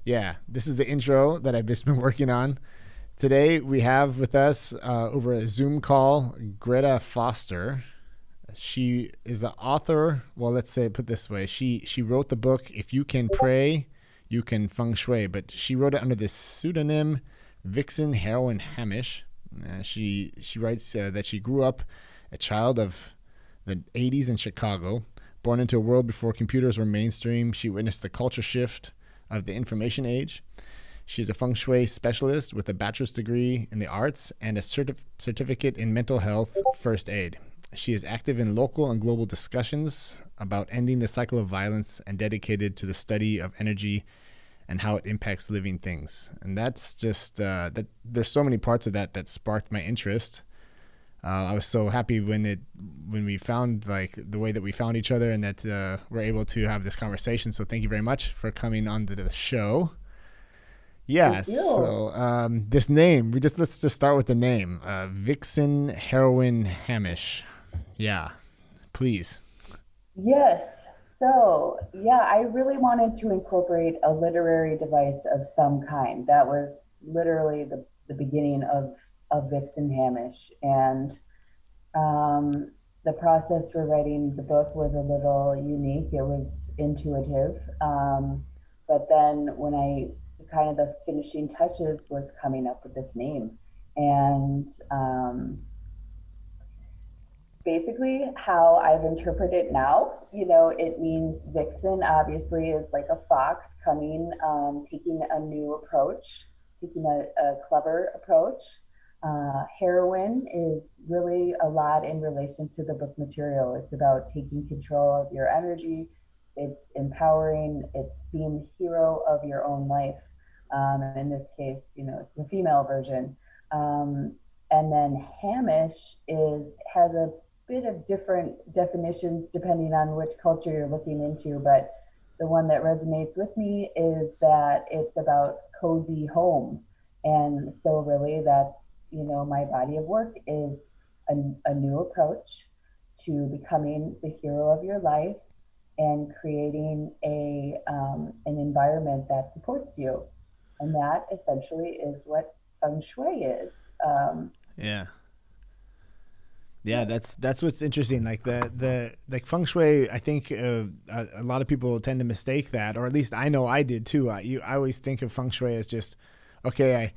Yeah, this is the intro that I've just been working on. Today we have with us over a Zoom call Greta Foster. She is an author. Well, let's say put this way. She wrote the book If You Can Pray, You Can Feng Shui, but she wrote it under the pseudonym Vixen, Heroine, Hammish. She writes that she grew up a child of the 80s in Chicago, born into a world before computers were mainstream. She witnessed the culture shift of the information age. She's a Feng Shui specialist with a bachelor's degree in the arts and a certificate in mental health first aid. She is active in local and global discussions about ending the cycle of violence and dedicated to the study of energy and how it impacts living things. And that's just, that. There's so many parts of that sparked my interest. I was so happy when we found like the way that we found each other and that we're able to have this conversation. So thank you very much for coming on to the show. Yeah. So this name, let's just start with the name, Vixen, Heroine, Hammish. Yeah, please. Yes. So, I really wanted to incorporate a literary device of some kind. That was literally the beginning of Vixen Hammish. And the process for writing the book was a little unique. It was intuitive. But then when the finishing touches was coming up with this name. And basically how I've interpreted it now, it means vixen obviously is like a fox coming, taking a new approach, taking a clever approach. Heroine is really a lot in relation to the book material. It's about taking control of your energy. It's empowering. It's being the hero of your own life. In this case, it's the female version. And then Hammish has a bit of different definitions depending on which culture you're looking into, but the one that resonates with me is that it's about cozy home. And so really that's, my body of work is a new approach to becoming the hero of your life and creating an environment that supports you. And that essentially is what Feng Shui is. Yeah, that's what's interesting. Like the Feng Shui, I think a lot of people tend to mistake that, or at least I know I did too. I always think of Feng Shui as just okay.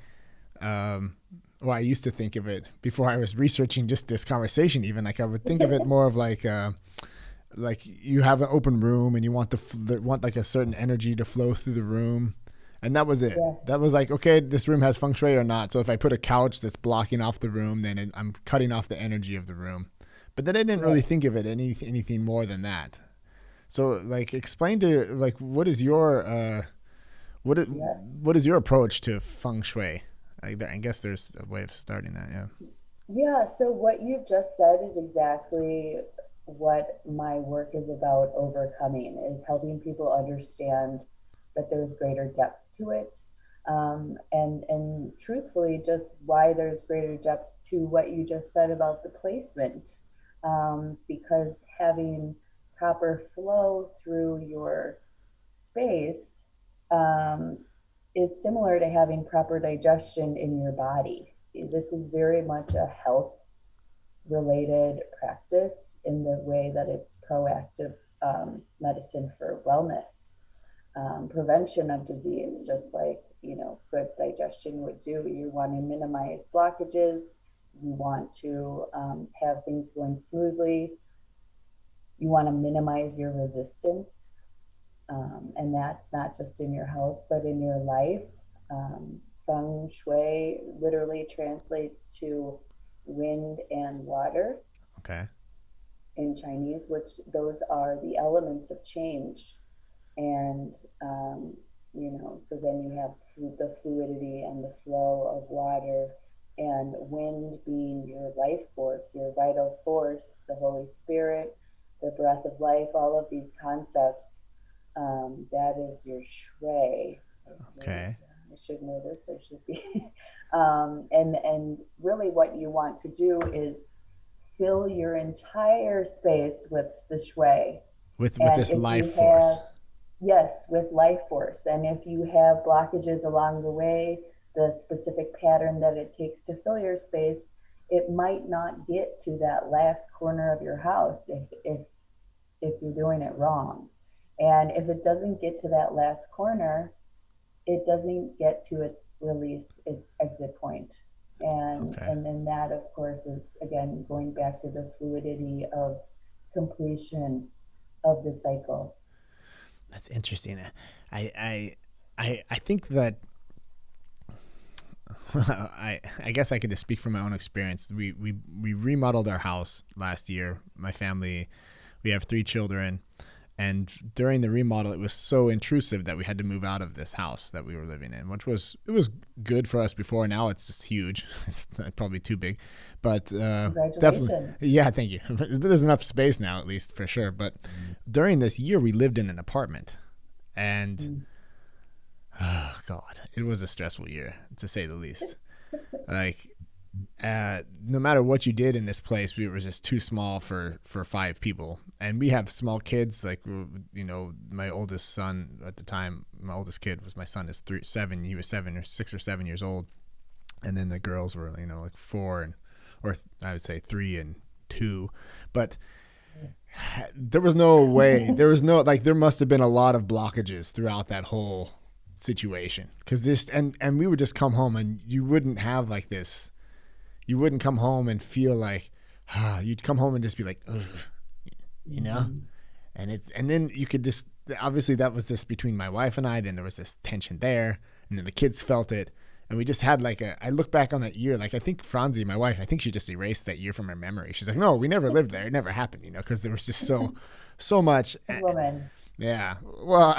I used to think of it before I was researching just this conversation. Even like I would think of it more of like you have an open room and you want like a certain energy to flow through the room. And that was it. Yes. That was like, okay, this room has feng shui or not. So if I put a couch that's blocking off the room, then I'm cutting off the energy of the room. But then I didn't really think of it anything more than that. So like, explain to like, what is your what is your approach to feng shui? I guess there's a way of starting that. Yeah. Yeah. So what you've just said is exactly what my work is about overcoming, is helping people understand that there's greater depth to it, and truthfully just why there's greater depth to what you just said about the placement, because having proper flow through your space is similar to having proper digestion in your body. This is very much a health related practice in the way that it's proactive medicine for wellness. Prevention of disease, just like good digestion would do. You want to minimize blockages. You want to have things going smoothly. You want to minimize your resistance, and that's not just in your health, but in your life. Feng Shui literally translates to wind and water. Okay. In Chinese, which those are the elements of change. And, so then you have the fluidity and the flow of water, and wind being your life force, your vital force, the Holy Spirit, the breath of life, all of these concepts. That is your shui. Okay. I should know this. I should be. And really what you want to do is fill your entire space with the shui. With this life force. Yes, with life force. And if you have blockages along the way, the specific pattern that it takes to fill your space, it might not get to that last corner of your house if you're doing it wrong. And if it doesn't get to that last corner, it doesn't get to its release, its exit point. Okay. And then that of course is again going back to the fluidity of completion of the cycle. That's interesting. I think that I guess I could just speak from my own experience. We remodeled our house last year. My family, we have 3 children, and during the remodel, it was so intrusive that we had to move out of this house that we were living in, which was good for us before. Now it's just huge. It's probably too big, but definitely, yeah. Thank you. There's enough space now, at least for sure. But during this year, we lived in an apartment, and oh God, it was a stressful year to say the least. Like, no matter what you did in this place, we were just too small for 5 people. And we have small kids. Like, you know, my oldest son at the time, my oldest kid was my son is 7. He was 7 or 6 or 7 years old. And then the girls were, you know, like 4 or I would say 3 and 2. But there was no way. There was no, like, there must have been a lot of blockages throughout that whole situation. Because this, and we would just come home and you wouldn't have like this. You wouldn't come home and feel like, you'd come home and just be like, ugh, you know? And then you could just, obviously that was just between my wife and I, then there was this tension there, and then the kids felt it. And we just had like I look back on that year, like I think Franzi, my wife, I think she just erased that year from her memory. She's like, no, we never lived there. It never happened, you know, because there was just so much. Woman. Yeah. Well,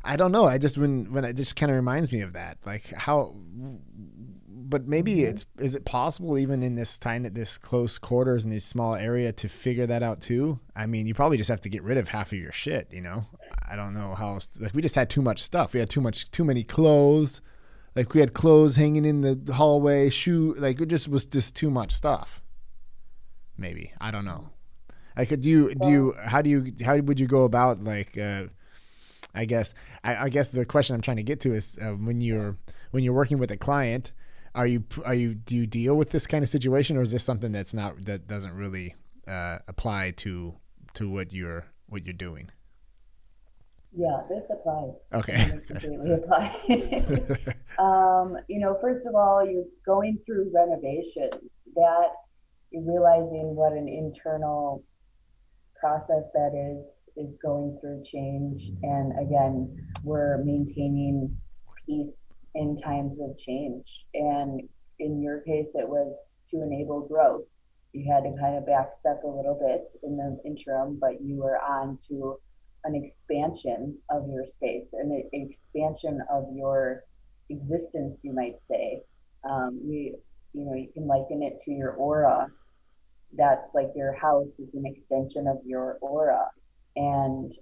I don't know. I just, when it just kind of reminds me of that, like how, but maybe is it possible even in this close quarters in this small area to figure that out too? I mean, you probably just have to get rid of half of your shit, you know? I don't know how else, like we just had too much stuff. We had too many clothes. Like we had clothes hanging in the hallway, like it just was just too much stuff. Maybe. I don't know. Like, how would you go about like, I guess the question I'm trying to get to is when you're working with a client, do you deal with this kind of situation, or is this something that doesn't really apply to what you're doing? Yeah, this applies. Okay. Completely apply. You know, first of all, you're going through renovation, that you're realizing what an internal process that is going through change. And again, we're maintaining peace in times of change. And in your case, it was to enable growth. You had to kind of backstep a little bit in the interim, but you were on to an expansion of your space, an expansion of your existence, you might say. You can liken it to your aura. That's like your house is an extension of your aura. And,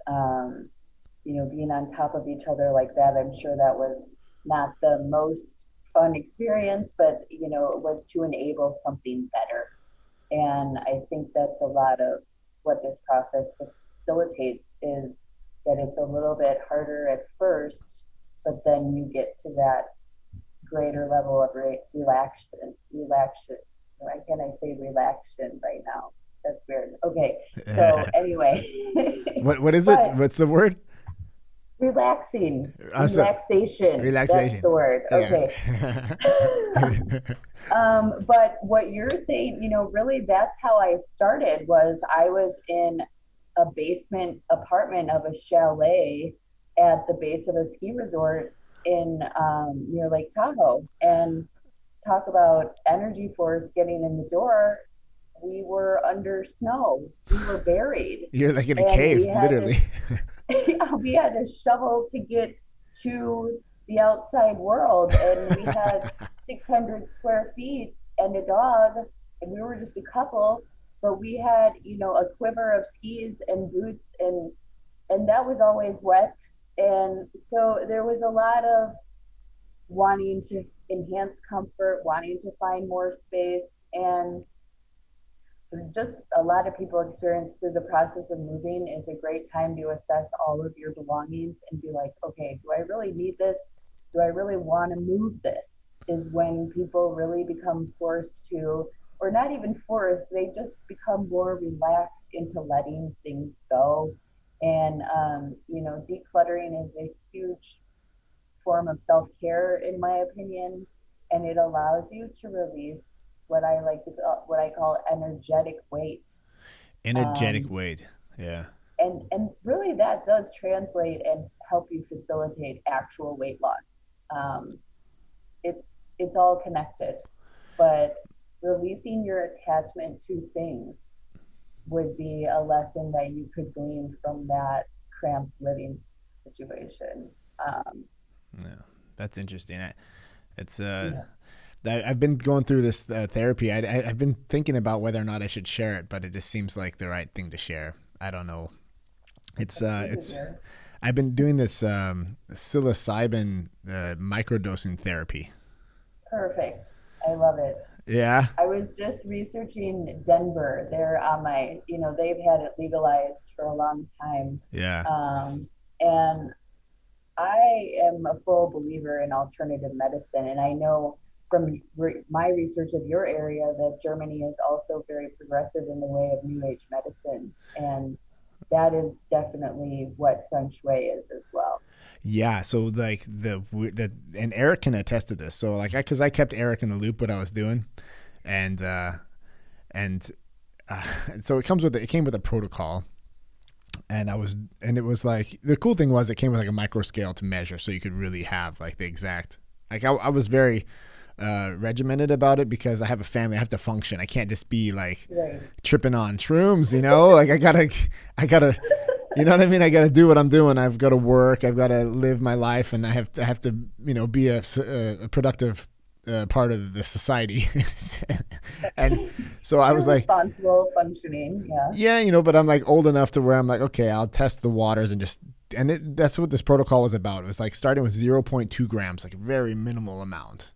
being on top of each other like that, I'm sure that was not the most fun experience, but, it was to enable something better. And I think that's a lot of what this process facilitates, is that it's a little bit harder at first, but then you get to that greater level of relaxation. Why can't I say relaxation right now? That's weird. Okay. So anyway. What is it? What's the word? Relaxing. Relaxation. That's the word. Okay. But what you're saying, really that's how I started. Was I was in a basement apartment of a chalet at the base of a ski resort in near Lake Tahoe. And talk about energy force getting in the door. We were under snow. We were buried. You're like in a cave, literally. We had to shovel to get to the outside world, and we had 600 square feet and a dog, and we were just a couple, but we had, a quiver of skis and boots, and that was always wet. And so there was a lot of wanting to enhance comfort, wanting to find more space. And just a lot of people experience through the process of moving is a great time to assess all of your belongings and be like, okay, do I really need this? Do I really want to move this? Is when people really become forced to, or not even forced, they just become more relaxed into letting things go. And, decluttering is a huge form of self-care, in my opinion, and it allows you to release what I call energetic weight. Energetic weight. Yeah. And really that does translate and help you facilitate actual weight loss. It's all connected, but releasing your attachment to things would be a lesson that you could glean from that cramped living situation. Yeah, that's interesting. I've been going through this therapy. I've been thinking about whether or not I should share it, but it just seems like the right thing to share. I don't know. I've been doing this psilocybin microdosing therapy. Perfect. I love it. Yeah. I was just researching Denver. They're on they've had it legalized for a long time. Yeah. And I am a full believer in alternative medicine. And I know from my research of your area that Germany is also very progressive in the way of New Age medicine. And that is definitely what Feng Shui is as well. Yeah, so like and Eric can attest to this. So like, because I kept Eric in the loop what I was doing, and so it came with a protocol, and it was like the cool thing was it came with like a micro scale to measure, so you could really have like the exact. Like I was very regimented about it because I have a family. I have to function. I can't just be like tripping on shrooms, like I gotta. You know what I mean? I got to do what I'm doing. I've got to work. I've got to live my life, and I have to, be a productive part of the society. And so I was like, responsible functioning. Yeah. Yeah, but I'm like old enough to where I'm like, okay, I'll test the waters that's what this protocol was about. It was like starting with 0.2 grams, like a very minimal amount,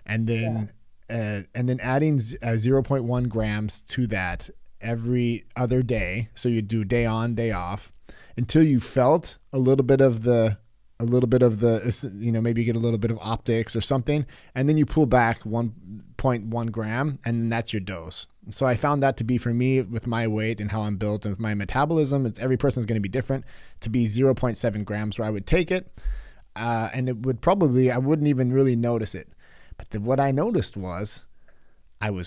and then adding 0.1 grams to that every other day. So you do day on, day off, until you felt a little bit of the, maybe you get a little bit of optics or something, and then you pull back 1.1 gram, and that's your dose. So I found that to be, for me, with my weight and how I'm built and with my metabolism, every person's going to be different, to be 0.7 grams where I would take it, and it would I wouldn't even really notice it. But what I noticed was, what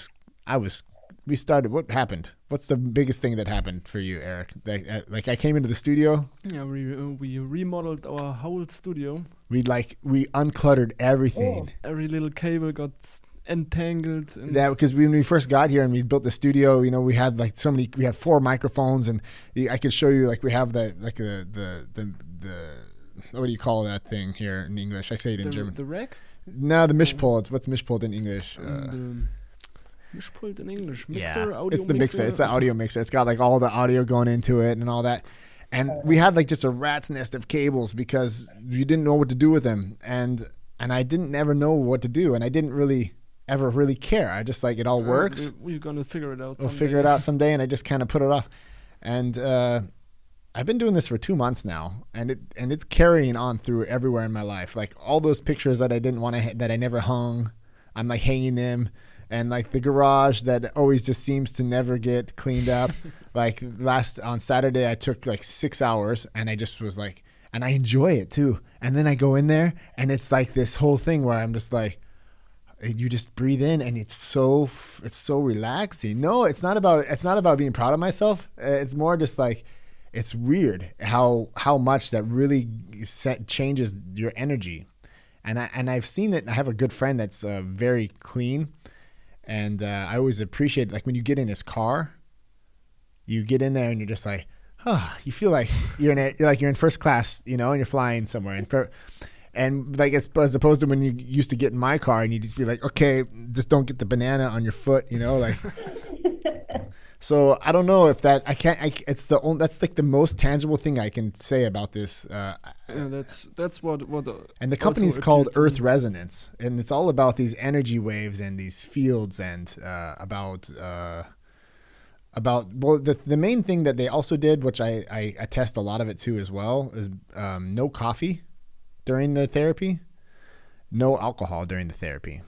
happened? What's the biggest thing that happened for you, Eric? Like I came into the studio. Yeah, we remodeled our whole studio. We uncluttered everything. Every little cable got entangled. That because when we first got here and we built the studio, we had like we have 4 microphones, and I could show you we have the what do you call that thing here in English? I say it in German. The rack? No, the Mischpult. What's Mischpult in English? Mischpult in English. Mixer, audio it's the mixer. It's the audio mixer. It's got like all the audio going into it and all that. And we had like just a rat's nest of cables because you didn't know what to do with them. And I didn't ever know what to do. And I didn't really ever really care. I just it all works. We're going to figure it out someday. We'll figure it out someday. And I just kind of put it off. And I've been doing this for 2 months now. And it's carrying on through everywhere in my life. Like all those pictures that I didn't want to, that I never hung, I'm like hanging them. And like the garage that always just seems to never get cleaned up. Like on Saturday, I took like 6 hours, and I just was like, and I enjoy it too. And then I go in there, and it's like this whole thing where I'm just like, you just breathe in, and it's so relaxing. No, it's not about being proud of myself. It's more just like, it's weird how much that really changes your energy. And I've seen it. I have a good friend that's very clean. And I always appreciate, like when you get in his car, you get in there and you're just like, you feel like you're in first class, and you're flying somewhere. And like as opposed to when you used to get in my car and you just be like, okay, just don't get the banana on your foot, like. So I don't know if that that's like the most tangible thing I can say about this. That's what. And the company's called Earth Resonance, and it's all about these energy waves and these fields and about about, well, the main thing that they also did, which I attest a lot of it to as well, is no coffee during the therapy, no alcohol during the therapy,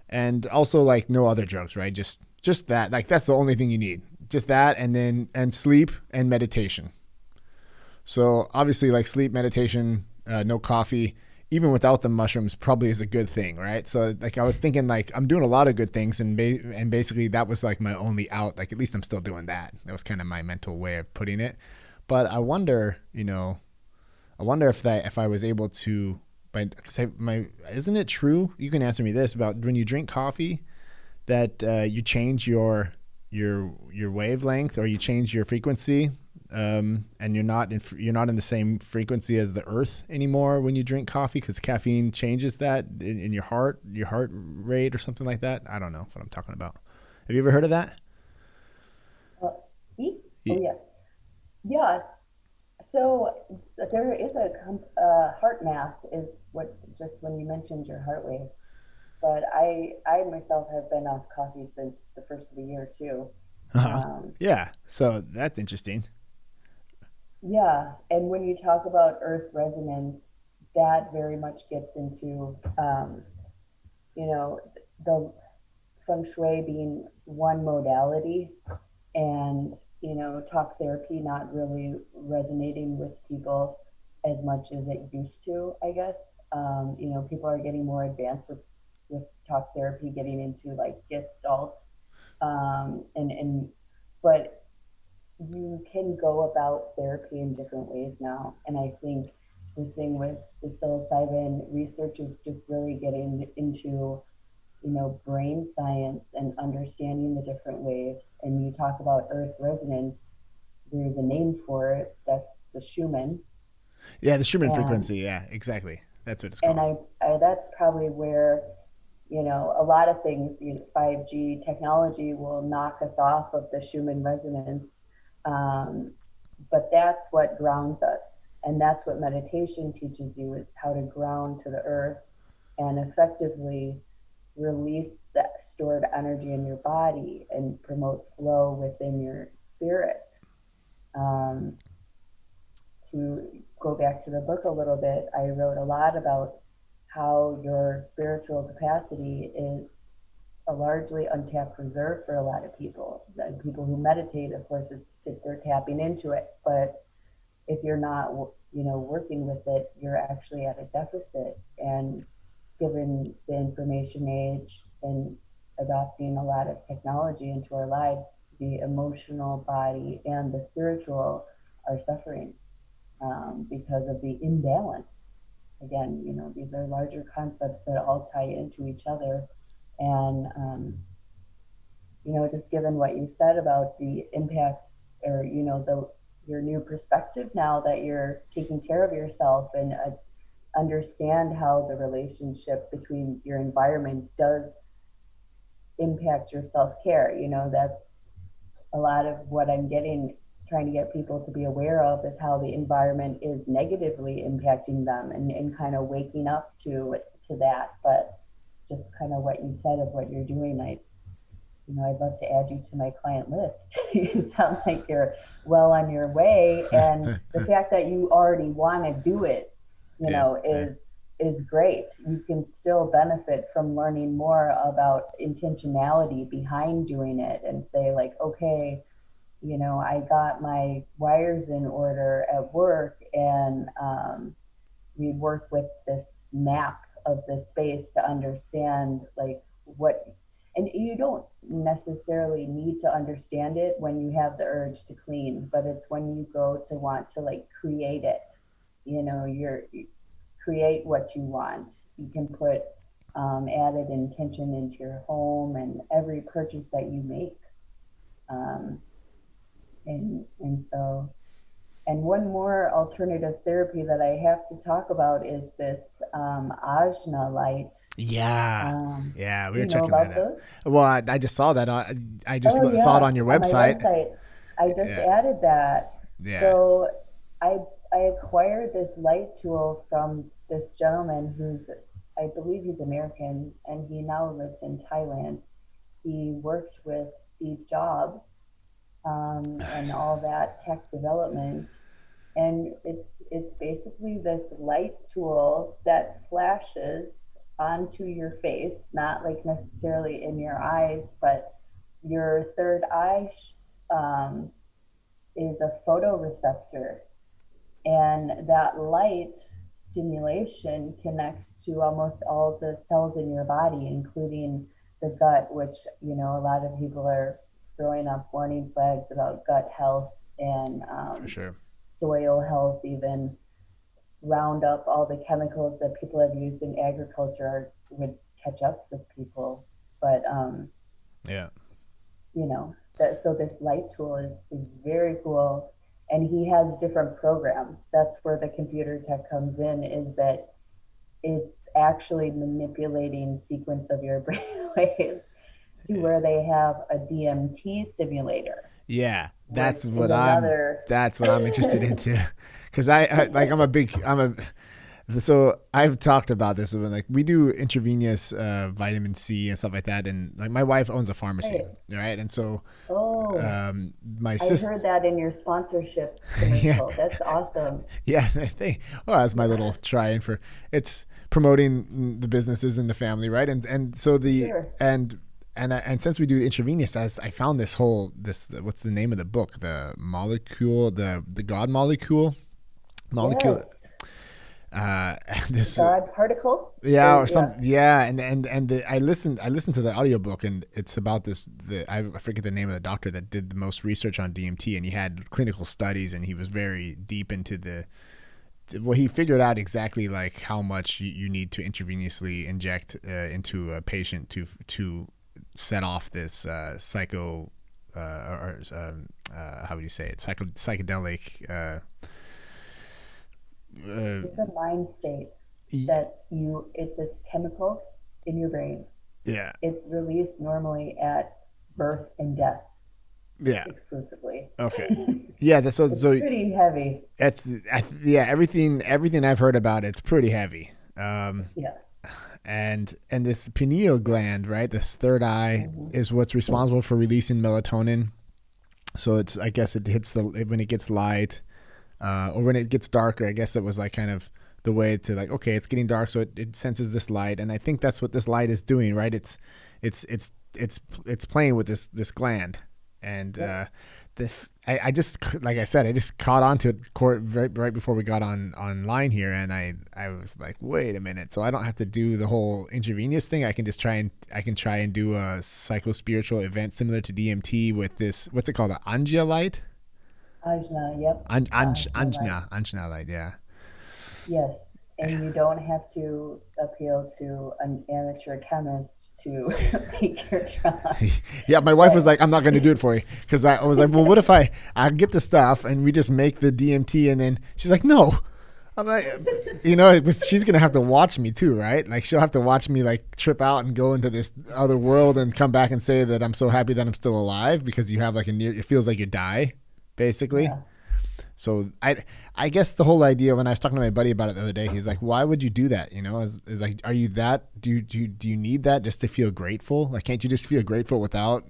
and also like no other drugs, right? Just that, like that's the only thing you need, just that, and sleep and meditation. So obviously, like sleep, meditation, no coffee, even without the mushrooms, probably is a good thing, right? So like I was thinking, like I'm doing a lot of good things, and basically that was like my only out. Like at least I'm still doing that. That was kind of my mental way of putting it. But I wonder, if I was able to, isn't it true? You can answer me this about when you drink coffee that you change your wavelength, or you change your frequency, and you're not in the same frequency as the earth anymore when you drink coffee, because caffeine changes that in your heart rate or something like that. I don't know what I'm talking about. Have you ever heard of that? Me? Oh, yes. Yeah. So there is a heart math is what, just when you mentioned your heart waves. But I myself have been off coffee since the first of the year too. Yeah. So that's interesting. Yeah, and when you talk about earth resonance, that very much gets into, the Feng Shui being one modality, and, talk therapy not really resonating with people as much as it used to, I guess. People are getting more advanced with talk therapy, getting into like Gestalt, but you can go about therapy in different ways now. And I think the thing with the psilocybin research is just really getting into, brain science and understanding the different waves. And you talk about earth resonance, there's a name for it. That's the Schumann. Yeah, the Schumann frequency. Yeah, exactly. That's what it's called. And I that's probably where, a lot of things, 5G technology will knock us off of the Schumann resonance. But that's what grounds us. And that's what meditation teaches you, is how to ground to the earth and effectively release that stored energy in your body and promote flow within your spirit. To go back to the book a little bit, I wrote a lot about how your spiritual capacity is a largely untapped reserve for a lot of people. And people who meditate, of course, they're tapping into it. But if you're not, working with it, you're actually at a deficit. And given the information age and adopting a lot of technology into our lives, the emotional body and the spiritual are suffering because of the imbalance. Again, these are larger concepts that all tie into each other. And, just given what you said about the impacts, or, your new perspective now that you're taking care of yourself, and understand how the relationship between your environment does impact your self-care. That's a lot of what I'm trying to get people to be aware of, is how the environment is negatively impacting them, and kind of waking up to that. But just kind of what you said of what you're doing, I'd love to add you to my client list. You sound like you're well on your way, and the fact that you already want to do it, is great. You can still benefit from learning more about intentionality behind doing it, and say like, okay, I got my wires in order at work, and we work with this map of the space to understand like what, and you don't necessarily need to understand it when you have the urge to clean, but it's when you go to want to like create it, you create what you want. You can put added intention into your home and every purchase that you make. And one more alternative therapy that I have to talk about is this Ajna Light. Yeah, we were checking about that out. those? Well, I just saw that. I just Oh, saw it yeah, on your on my website. website. I just added that. Yeah. So I acquired this light tool from this gentleman who's, I believe he's American, and he now lives in Thailand. He worked with Steve Jobs, and all that tech development. And it's basically this light tool that flashes onto your face, not like necessarily in your eyes, but your third eye um, is a photoreceptor, and that light stimulation connects to almost all the cells in your body, including the gut, which, you know, a lot of people are throwing up warning flags about gut health and For sure. soil health, even round up all the chemicals that people have used in agriculture would catch up with people. But Yeah. you know, that, so this light tool is very cool, and he has different programs. That's where the computer tech comes in, is that it's actually manipulating sequence of your brain waves to where they have a DMT simulator. Yeah, That's what I'm interested into, because so I've talked about this when, like, we do intravenous vitamin C and stuff like that, and like my wife owns a pharmacy, right? And so my I sister, heard that in your sponsorship commercial. That's awesome. yeah, I think, well, that's my little try-in for, it's promoting the businesses in the family, right? And so Sure. and since we do intravenous, I found this what's the name of the book? The molecule, the God molecule. Yes. This God particle. yeah, or something. Yeah, I listened to the audiobook, and it's about I forget the name of the doctor that did the most research on DMT, and he had clinical studies, and he was very deep into he figured out exactly like how much you need to intravenously inject into a patient to set off this how would you say it, psychedelic. It's a mind state it's a chemical in your brain. Yeah. It's released normally at birth and death. Yeah. Exclusively. Okay. Yeah. It's pretty heavy. Everything I've heard about it's pretty heavy. Yeah. And this pineal gland, right? This third eye is what's responsible for releasing melatonin. So I guess it hits when it gets light. Or when it gets darker. I guess that was like kind of the way to, like, okay, it's getting dark, so it senses this light, and I think that's what this light is doing, right? It's playing with this gland, and I just, like I said, I just caught onto it right before we got online here, and I was like, wait a minute, so I don't have to do the whole intravenous thing. I can just try and do a psychospiritual event similar to DMT with this. What's it called? The Ajna Light. Ajna, yep. Ajna Light, yeah. Yes, and you don't have to appeal to an amateur chemist to make your drug. Yeah, my wife was like, I'm not going to do it for you, because I was like, well, what if I get the stuff and we just make the DMT, and then she's like, no. I'm like, she's going to have to watch me too, right? Like, she'll have to watch me like trip out and go into this other world and come back and say that I'm so happy that I'm still alive, because you have like it feels like you die, basically. Yeah. So I guess the whole idea, when I was talking to my buddy about it the other day, he's like, why would you do that? Is like, are you that, do you need that just to feel grateful? Like, can't you just feel grateful without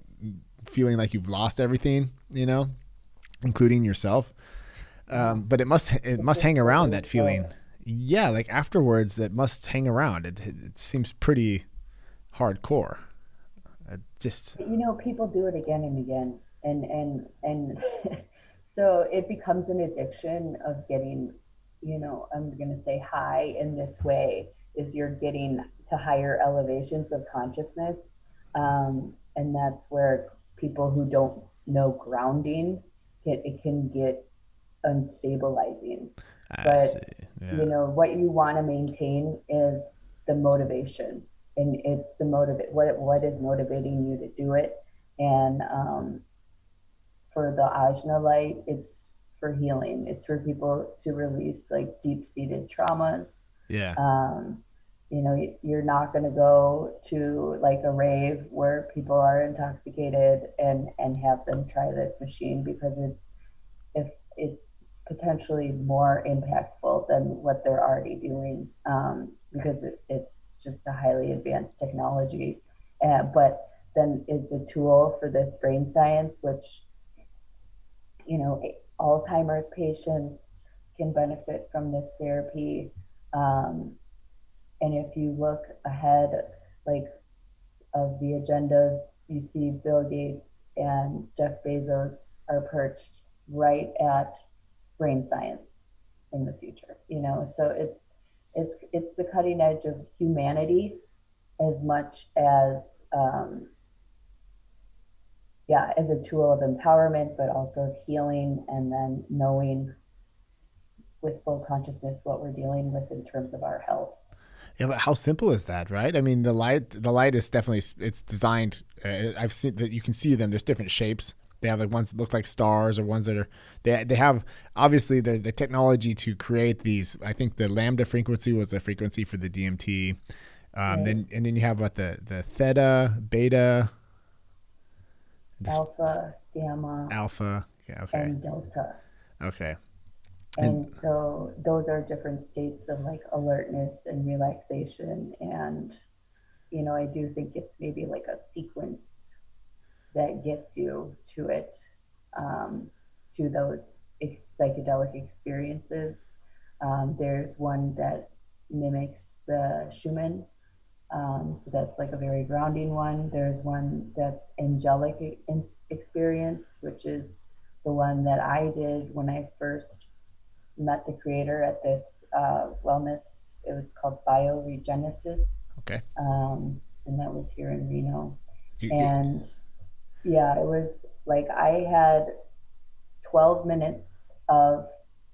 feeling like you've lost everything, including yourself? But it must hang around, that feeling. Yeah. Like afterwards, it must hang around. It seems pretty hardcore. People do it again and again. And so it becomes an addiction of getting, I'm going to say high in this way, is you're getting to higher elevations of consciousness. And that's where people who don't know grounding, it can get unstabilizing. What you want to maintain is the motivation, and it's the what is motivating you to do it. And, for the Ajna Light, it's for healing. It's for people to release like deep-seated traumas. Yeah. You're not going to go to like a rave where people are intoxicated and have them try this machine, because it's potentially more impactful than what they're already doing, because it's just a highly advanced technology. But then it's a tool for this brain science, which Alzheimer's patients can benefit from this therapy. And if you look ahead, like of the agendas, you see Bill Gates and Jeff Bezos are perched right at brain science in the future. So it's the cutting edge of humanity as much as as a tool of empowerment, but also of healing, and then knowing with full consciousness what we're dealing with in terms of our health. Yeah, but how simple is that, right? I mean, the light is definitely, it's designed. I've seen that, you can see them. There's different shapes. They have like ones that look like stars, or ones that are, they have obviously the technology to create these. I think the Lambda frequency was the frequency for the DMT. Right. Then you have what the theta, beta, alpha, gamma, yeah, okay, and delta. Okay. And so those are different states of like alertness and relaxation. And, I do think it's maybe like a sequence that gets you to it, to those psychedelic experiences. There's one that mimics the Schumann. So that's like a very grounding one. There's one that's angelic experience, which is the one that I did when I first met the creator at this wellness. It was called Bioregenesis. Okay. And that was here in Reno. And yeah, it was like I had 12 minutes of,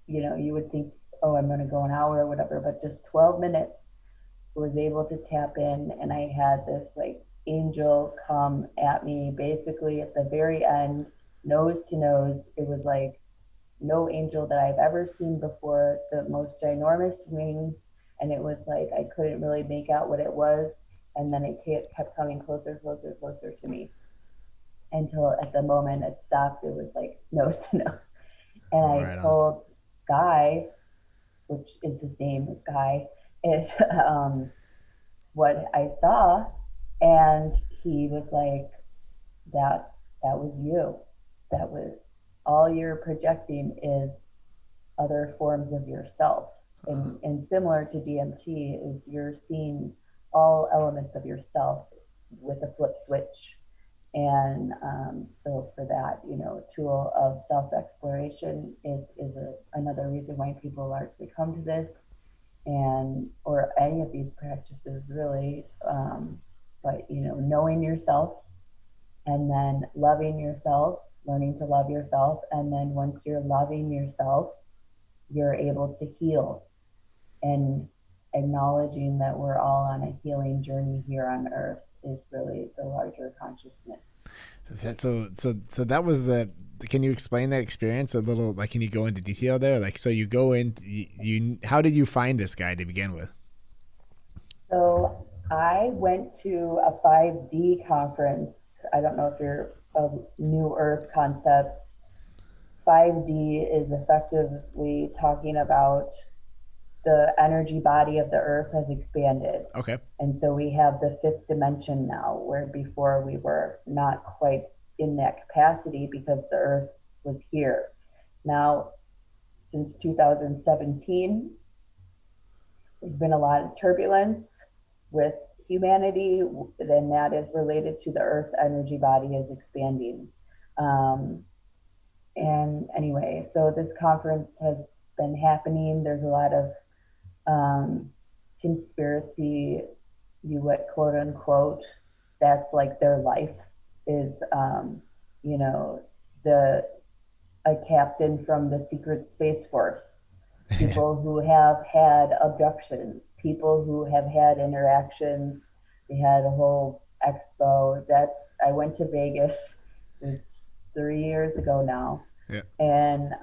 you would think, oh, I'm going to go an hour or whatever, but just 12 minutes was able to tap in. And I had this like angel come at me basically at the very end, nose to nose. It was like no angel that I've ever seen before, the most ginormous wings. And it was like, I couldn't really make out what it was. And then it kept coming closer, closer, closer to me, until at the moment it stopped. It was like nose to nose. And I told Guy, which is his name, is Guy, is what I saw. And he was like, that was you. That was, all you're projecting is other forms of yourself. And similar to DMT is you're seeing all elements of yourself with a flip switch. And so for that, a tool of self-exploration is another reason why people largely come to this, or any of these practices really. But knowing yourself, and then loving yourself, learning to love yourself. And then once you're loving yourself, you're able to heal, and acknowledging that we're all on a healing journey here on earth is really the larger consciousness. So that was can you explain that experience a little? Like, can you go into detail there? Like, so you go in, how did you find this guy to begin with? So I went to a 5D conference. I don't know if you're of New Earth concepts. 5D is effectively talking about the energy body of the earth has expanded. Okay. And so we have the fifth dimension now, where before we were not quite in that capacity because the earth was here. Now, since 2017, there's been a lot of turbulence with humanity, then that is related to the earth's energy body is expanding. And anyway, so this conference has been happening. There's a lot of conspiracy, quote unquote, that's like their life is, a captain from the secret space force, people who have had abductions, people who have had interactions. We had a whole expo that I went to Vegas. It was 3 years ago now. Yeah. And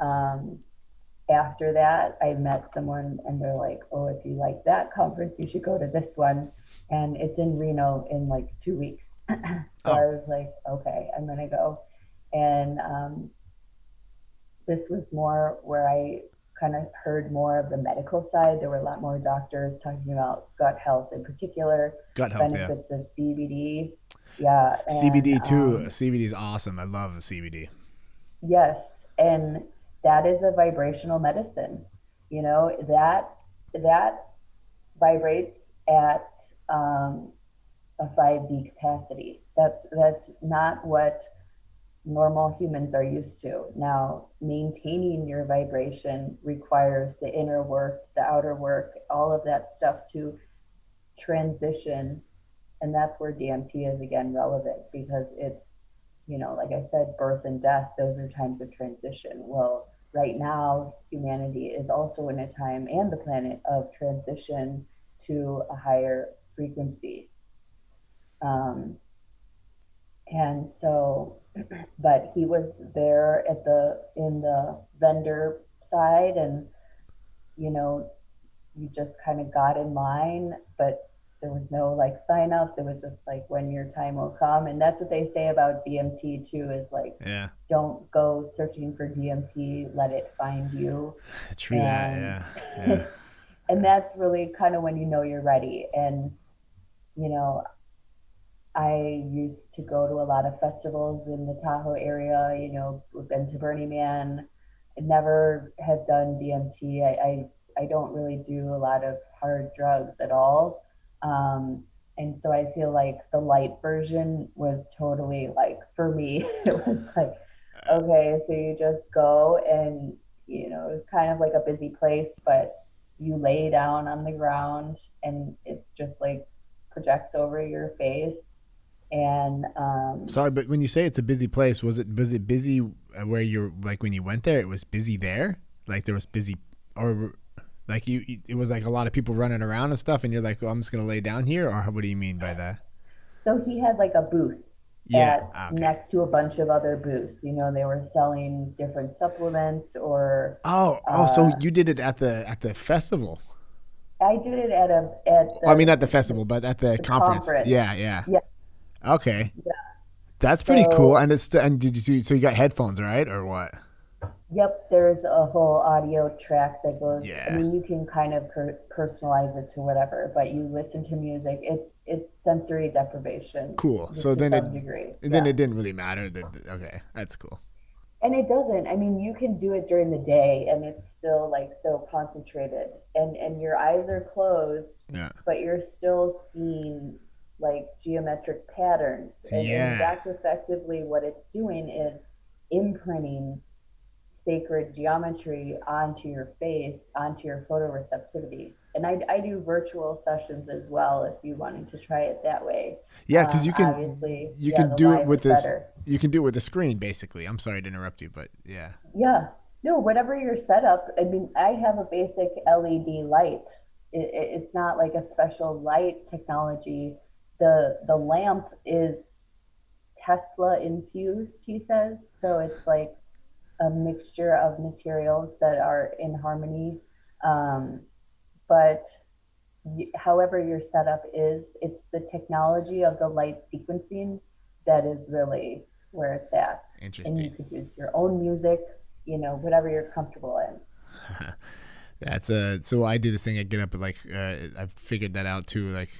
after that, I met someone and they're like, oh, if you like that conference, you should go to this one. And it's in Reno in like 2 weeks. So I was like, okay, I'm going to go. And this was more where I kind of heard more of the medical side. There were a lot more doctors talking about gut health in particular. Gut health, benefits of CBD. Yeah. CBD too. CBD is awesome. I love the CBD. Yes. And that is a vibrational medicine. You know, that vibrates at a 5D capacity. That's not what normal humans are used to. Now, maintaining your vibration requires the inner work, the outer work, all of that stuff to transition. And that's where DMT is again relevant, because it's, you know, like I said, birth and death, those are times of transition. Well, right now, humanity is also in a time, and the planet, of transition to a higher frequency. And so, but he was there in the vendor side, and, you know, you just kind of got in line, but there was no like sign-ups. It was just like, when your time will come. And that's what they say about DMT too, is like, Yeah. don't go searching for DMT, let it find you. True that, yeah. And that's really kind of when you know you're ready. And, you know, I used to go to a lot of festivals in the Tahoe area, you know, been to Burning Man. I never had done DMT. I don't really do a lot of hard drugs at all. And so I feel like the light version was totally like, for me, it was like, okay, so you just go, and, you know, it was kind of like a busy place, but you lay down on the ground and it just like projects over your face. And sorry, but when you say it's a busy place, was it busy where you're like, when you went there, it was busy there? Like there was busy, or like it was like a lot of people running around and stuff, and you're like, oh, I'm just going to lay down here? Or what do you mean by that? So he had like a booth next to a bunch of other booths. You know, they were selling different supplements or. So you did it at the festival? I did it at not the festival, but at the conference. Yeah. Okay. Yeah. That's pretty cool. And so you got headphones, right? Or what? Yep, there's a whole audio track that goes. Yeah. I mean, you can kind of personalize it to whatever, but you listen to music. It's sensory deprivation. Cool. So then it didn't really matter. Okay, that's cool. And it doesn't. I mean, you can do it during the day, and it's still like so concentrated, and your eyes are closed. Yeah. But you're still seeing like geometric patterns, and that's effectively what it's doing, is imprinting sacred geometry onto your face, onto your photoreceptivity. And I do virtual sessions as well, if you wanted to try it that way. Yeah, because you can do it with this. You can do it with the screen, basically. I'm sorry to interrupt you, but yeah. Yeah, no, whatever your setup. I mean, I have a basic LED light. It's not like a special light technology. The lamp is Tesla infused, he says. So it's like a mixture of materials that are in harmony. But however your setup is, it's the technology of the light sequencing that is really where it's at. Interesting. And you could use your own music, you know, whatever you're comfortable in. So I do this thing. I get up at like I've figured that out too. Like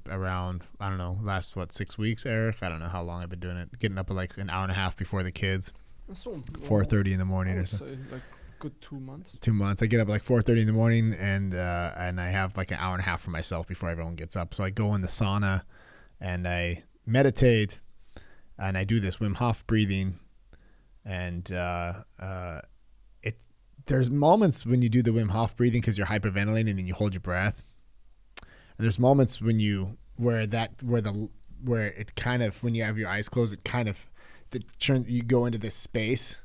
around, I don't know, last 6 weeks, Eric. I don't know how long I've been doing it. Getting up at like an hour and a half before the kids. 4:30 in the morning or so. Like good 2 months. 2 months. I get up at like 4:30 in the morning, and I have like an hour and a half for myself before everyone gets up. So I go in the sauna, and I meditate, and I do this Wim Hof breathing, and there's moments when you do the Wim Hof breathing because you're hyperventilating and then you hold your breath. And there's moments when you where it kind of, when you have your eyes closed, it kind of you go into this space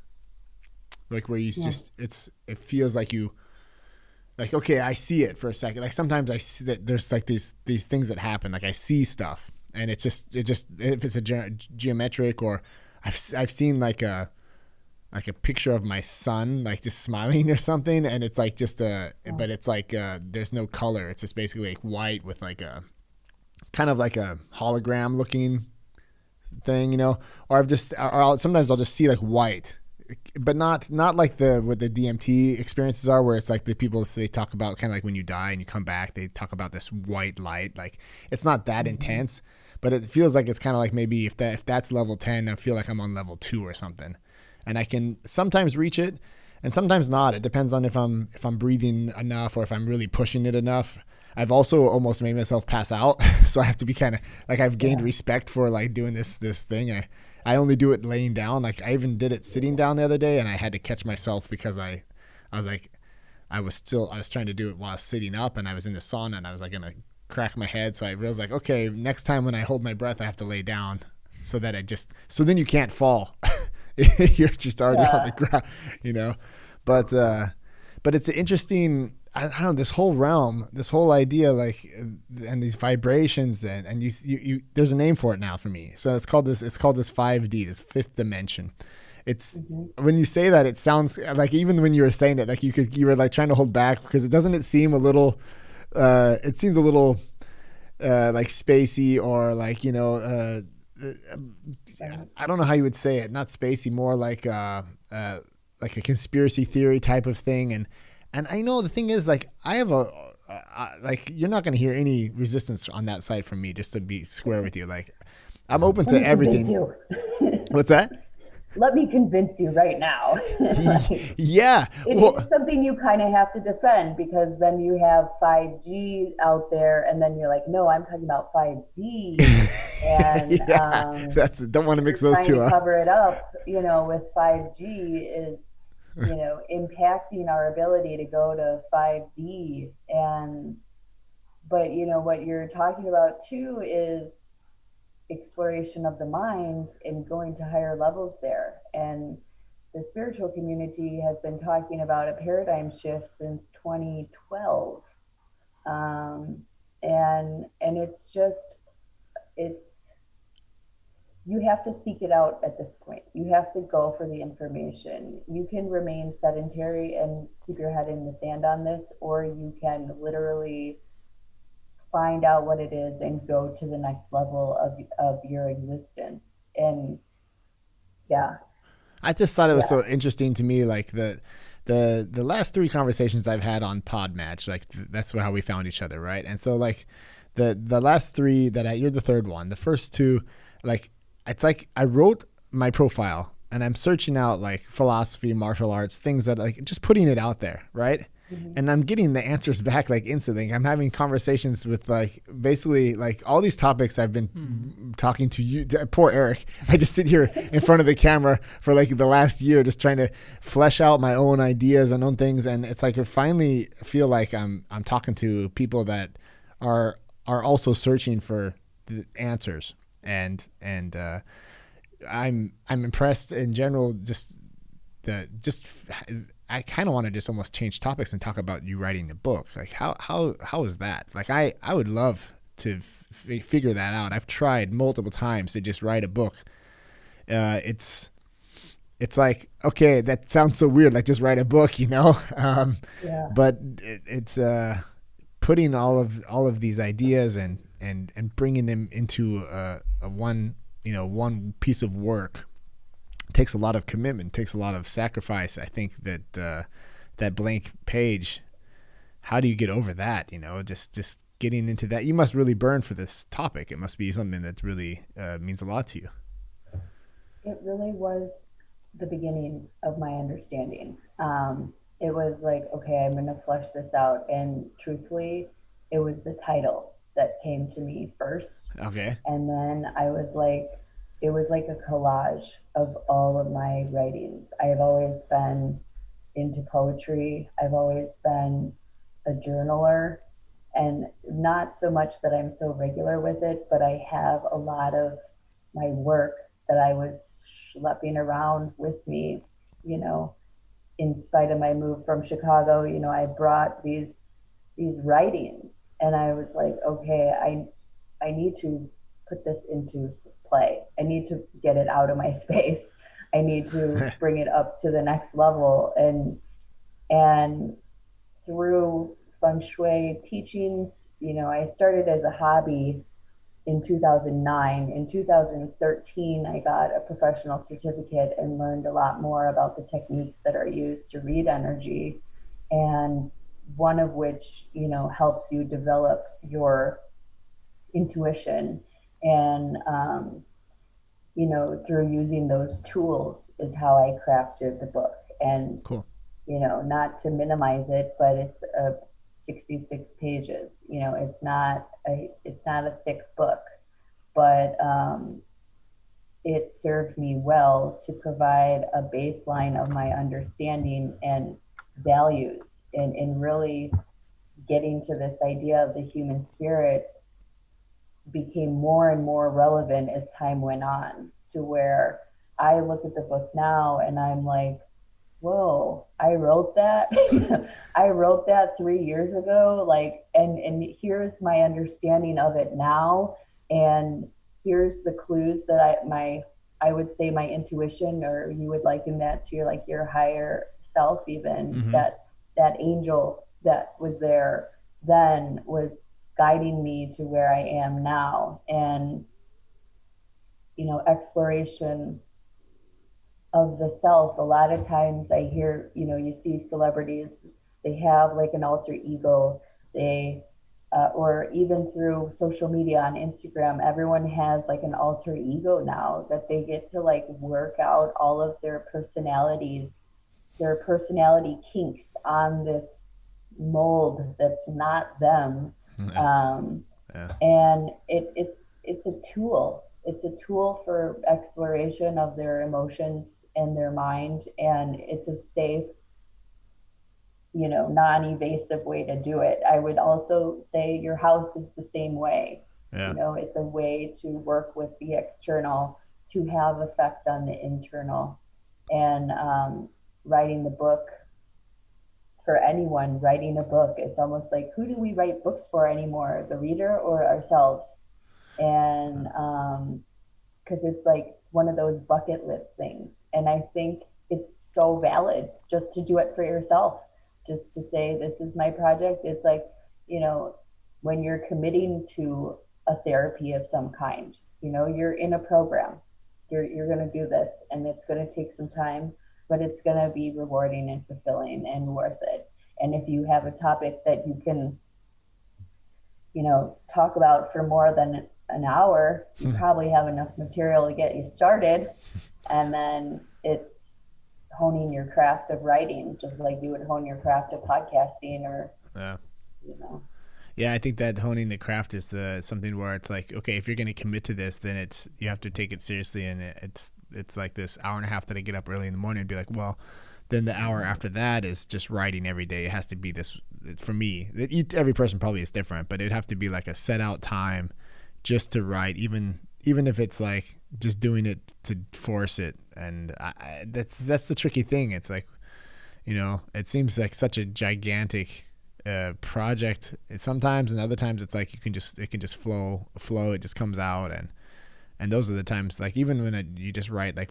like where you it feels like you like, okay, I see it for a second. Like sometimes I see that there's like these things that happen. Like I see stuff, and it just if it's a geometric, or I've seen like a picture of my son like just smiling or something, and it's like just but it's like there's no color. It's just basically like white with like a kind of like a hologram looking thing, you know. Or sometimes I'll just see like white, but not like what the DMT experiences are, where it's like the people, they talk about kind of like when you die and you come back, they talk about this white light. Like it's not that intense, but it feels like it's kind of like maybe if that's level 10, I feel like I'm on level 2 or something. and I can sometimes reach it and sometimes not. It depends on if I'm breathing enough or if I'm really pushing it enough. I've also almost made myself pass out. So I have to be kind of like, I've gained respect for like doing this thing. I only do it laying down. Like I even did it sitting down the other day, and I had to catch myself because I was like, I was trying to do it while sitting up, and I was in the sauna, and I was like going to crack my head. So I realized like, okay, next time when I hold my breath, I have to lay down so that so then you can't fall. You're just already on the ground, you know? But it's interesting. I don't know, this whole realm, this whole idea, like, and these vibrations, and you there's a name for it now for me. So it's called this 5D, this fifth dimension. It's when you say that, it sounds like, even when you were saying it, like you were like trying to hold back, because it seems a little like spacey, or like, you know, I don't know how you would say it, not spacey, more like a conspiracy theory type of thing. And I know the thing is, like, I have like, you're not going to hear any resistance on that side from me, just to be square with you. Like, I'm open to everything. What's that? Let me convince you right now. Yeah. It is something you kind of have to defend, because then you have 5G out there, and then you're like, no, I'm talking about 5D. And don't want to mix those two to up. Cover it up, you know, with 5G is, you know, impacting our ability to go to 5D. But you know, what you're talking about too is exploration of the mind and going to higher levels there. And the spiritual community has been talking about a paradigm shift since 2012. And you have to seek it out at this point. You have to go for the information. You can remain sedentary and keep your head in the sand on this, or you can literally find out what it is and go to the next level of your existence. And I just thought it was so interesting to me, like the last 3 conversations I've had on Podmatch, like that's how we found each other, right? And so like the last 3 you're the third one. The first 2, like, it's like I wrote my profile and I'm searching out like philosophy, martial arts, things that, like, just putting it out there, right? Mm-hmm. And I'm getting the answers back like instantly. I'm having conversations with, like, basically like all these topics I've been talking to you. Poor Eric. I just sit here in front of the camera for like the last year, just trying to flesh out my own ideas and own things. And it's like I finally feel like I'm talking to people that are also searching for the answers. And I'm impressed in general. I kind of want to just almost change topics and talk about you writing the book. Like how is that? Like I would love to figure that out. I've tried multiple times to just write a book. It's like, okay, that sounds so weird. Like, just write a book, you know? But it's putting all of these ideas and bringing them into one piece of work takes a lot of commitment, takes a lot of sacrifice. I think that that blank page, how do you get over that? You know, just getting into that. You must really burn for this topic. It must be something that really means a lot to you. It really was the beginning of my understanding. It was like, okay, I'm going to flesh this out. And truthfully, it was the title that came to me first. Okay. And then it was like a collage of all of my writings. I have always been into poetry. I've always been a journaler, and not so much that I'm so regular with it, but I have a lot of my work that I was schlepping around with me, you know, in spite of my move from Chicago. You know, I brought these writings, and I was like, okay, I need to put this into play. I need to get it out of my space. I need to bring it up to the next level. And through Feng Shui teachings, you know, I started as a hobby in 2009. In 2013, I got a professional certificate and learned a lot more about the techniques that are used to read energy, and one of which, you know, helps you develop your intuition. And through using those tools is how I crafted the book. And, Cool. not to minimize it, but it's 66 pages. It's not a thick book, but it served me well to provide a baseline of my understanding and values, and really getting to this idea of the human spirit became more and more relevant as time went on, to where I look at the book now and I'm like, whoa, I wrote that. I wrote that 3 years ago. Like, and here's my understanding of it now. And here's the clues that I would say my intuition, or you would liken that to your higher self, even Mm-hmm. that angel that was there then was guiding me to where I am now. And, exploration of the self. A lot of times I hear, you see celebrities, they have like an alter ego. Or even through social media on Instagram, everyone has like an alter ego now, that they get to like work out all of their personality kinks on this mold that's not them. Um, Yeah. and it's a tool. It's a tool for exploration of their emotions and their mind, and it's a safe, non-evasive way to do it. I would also say your house is the same way. Yeah. It's a way to work with the external to have effect on the internal. And writing the book, for anyone writing a book, it's almost like, who do we write books for anymore, the reader or ourselves? And because it's like one of those bucket list things. And I think it's so valid just to do it for yourself, just to say, this is my project. It's like, when you're committing to a therapy of some kind, you're in a program, you're going to do this, and it's going to take some time, but it's going to be rewarding and fulfilling and worth it. And if you have a topic that you can, talk about for more than an hour, you probably have enough material to get you started. And then it's honing your craft of writing, just like you would hone your craft of podcasting, or, Yeah. Yeah, I think that honing the craft is something where it's like, okay, if you're going to commit to this, then you have to take it seriously. And it's like this hour and a half that I get up early in the morning and be like, well, then the hour after that is just writing every day. It has to be this, for me, every person probably is different, but it'd have to be like a set out time just to write, even if it's like just doing it to force it. And that's the tricky thing. It's like, it seems like such a gigantic project sometimes, and other times it's like it can just flow, it just comes out. And those are the times, like, even when you just write like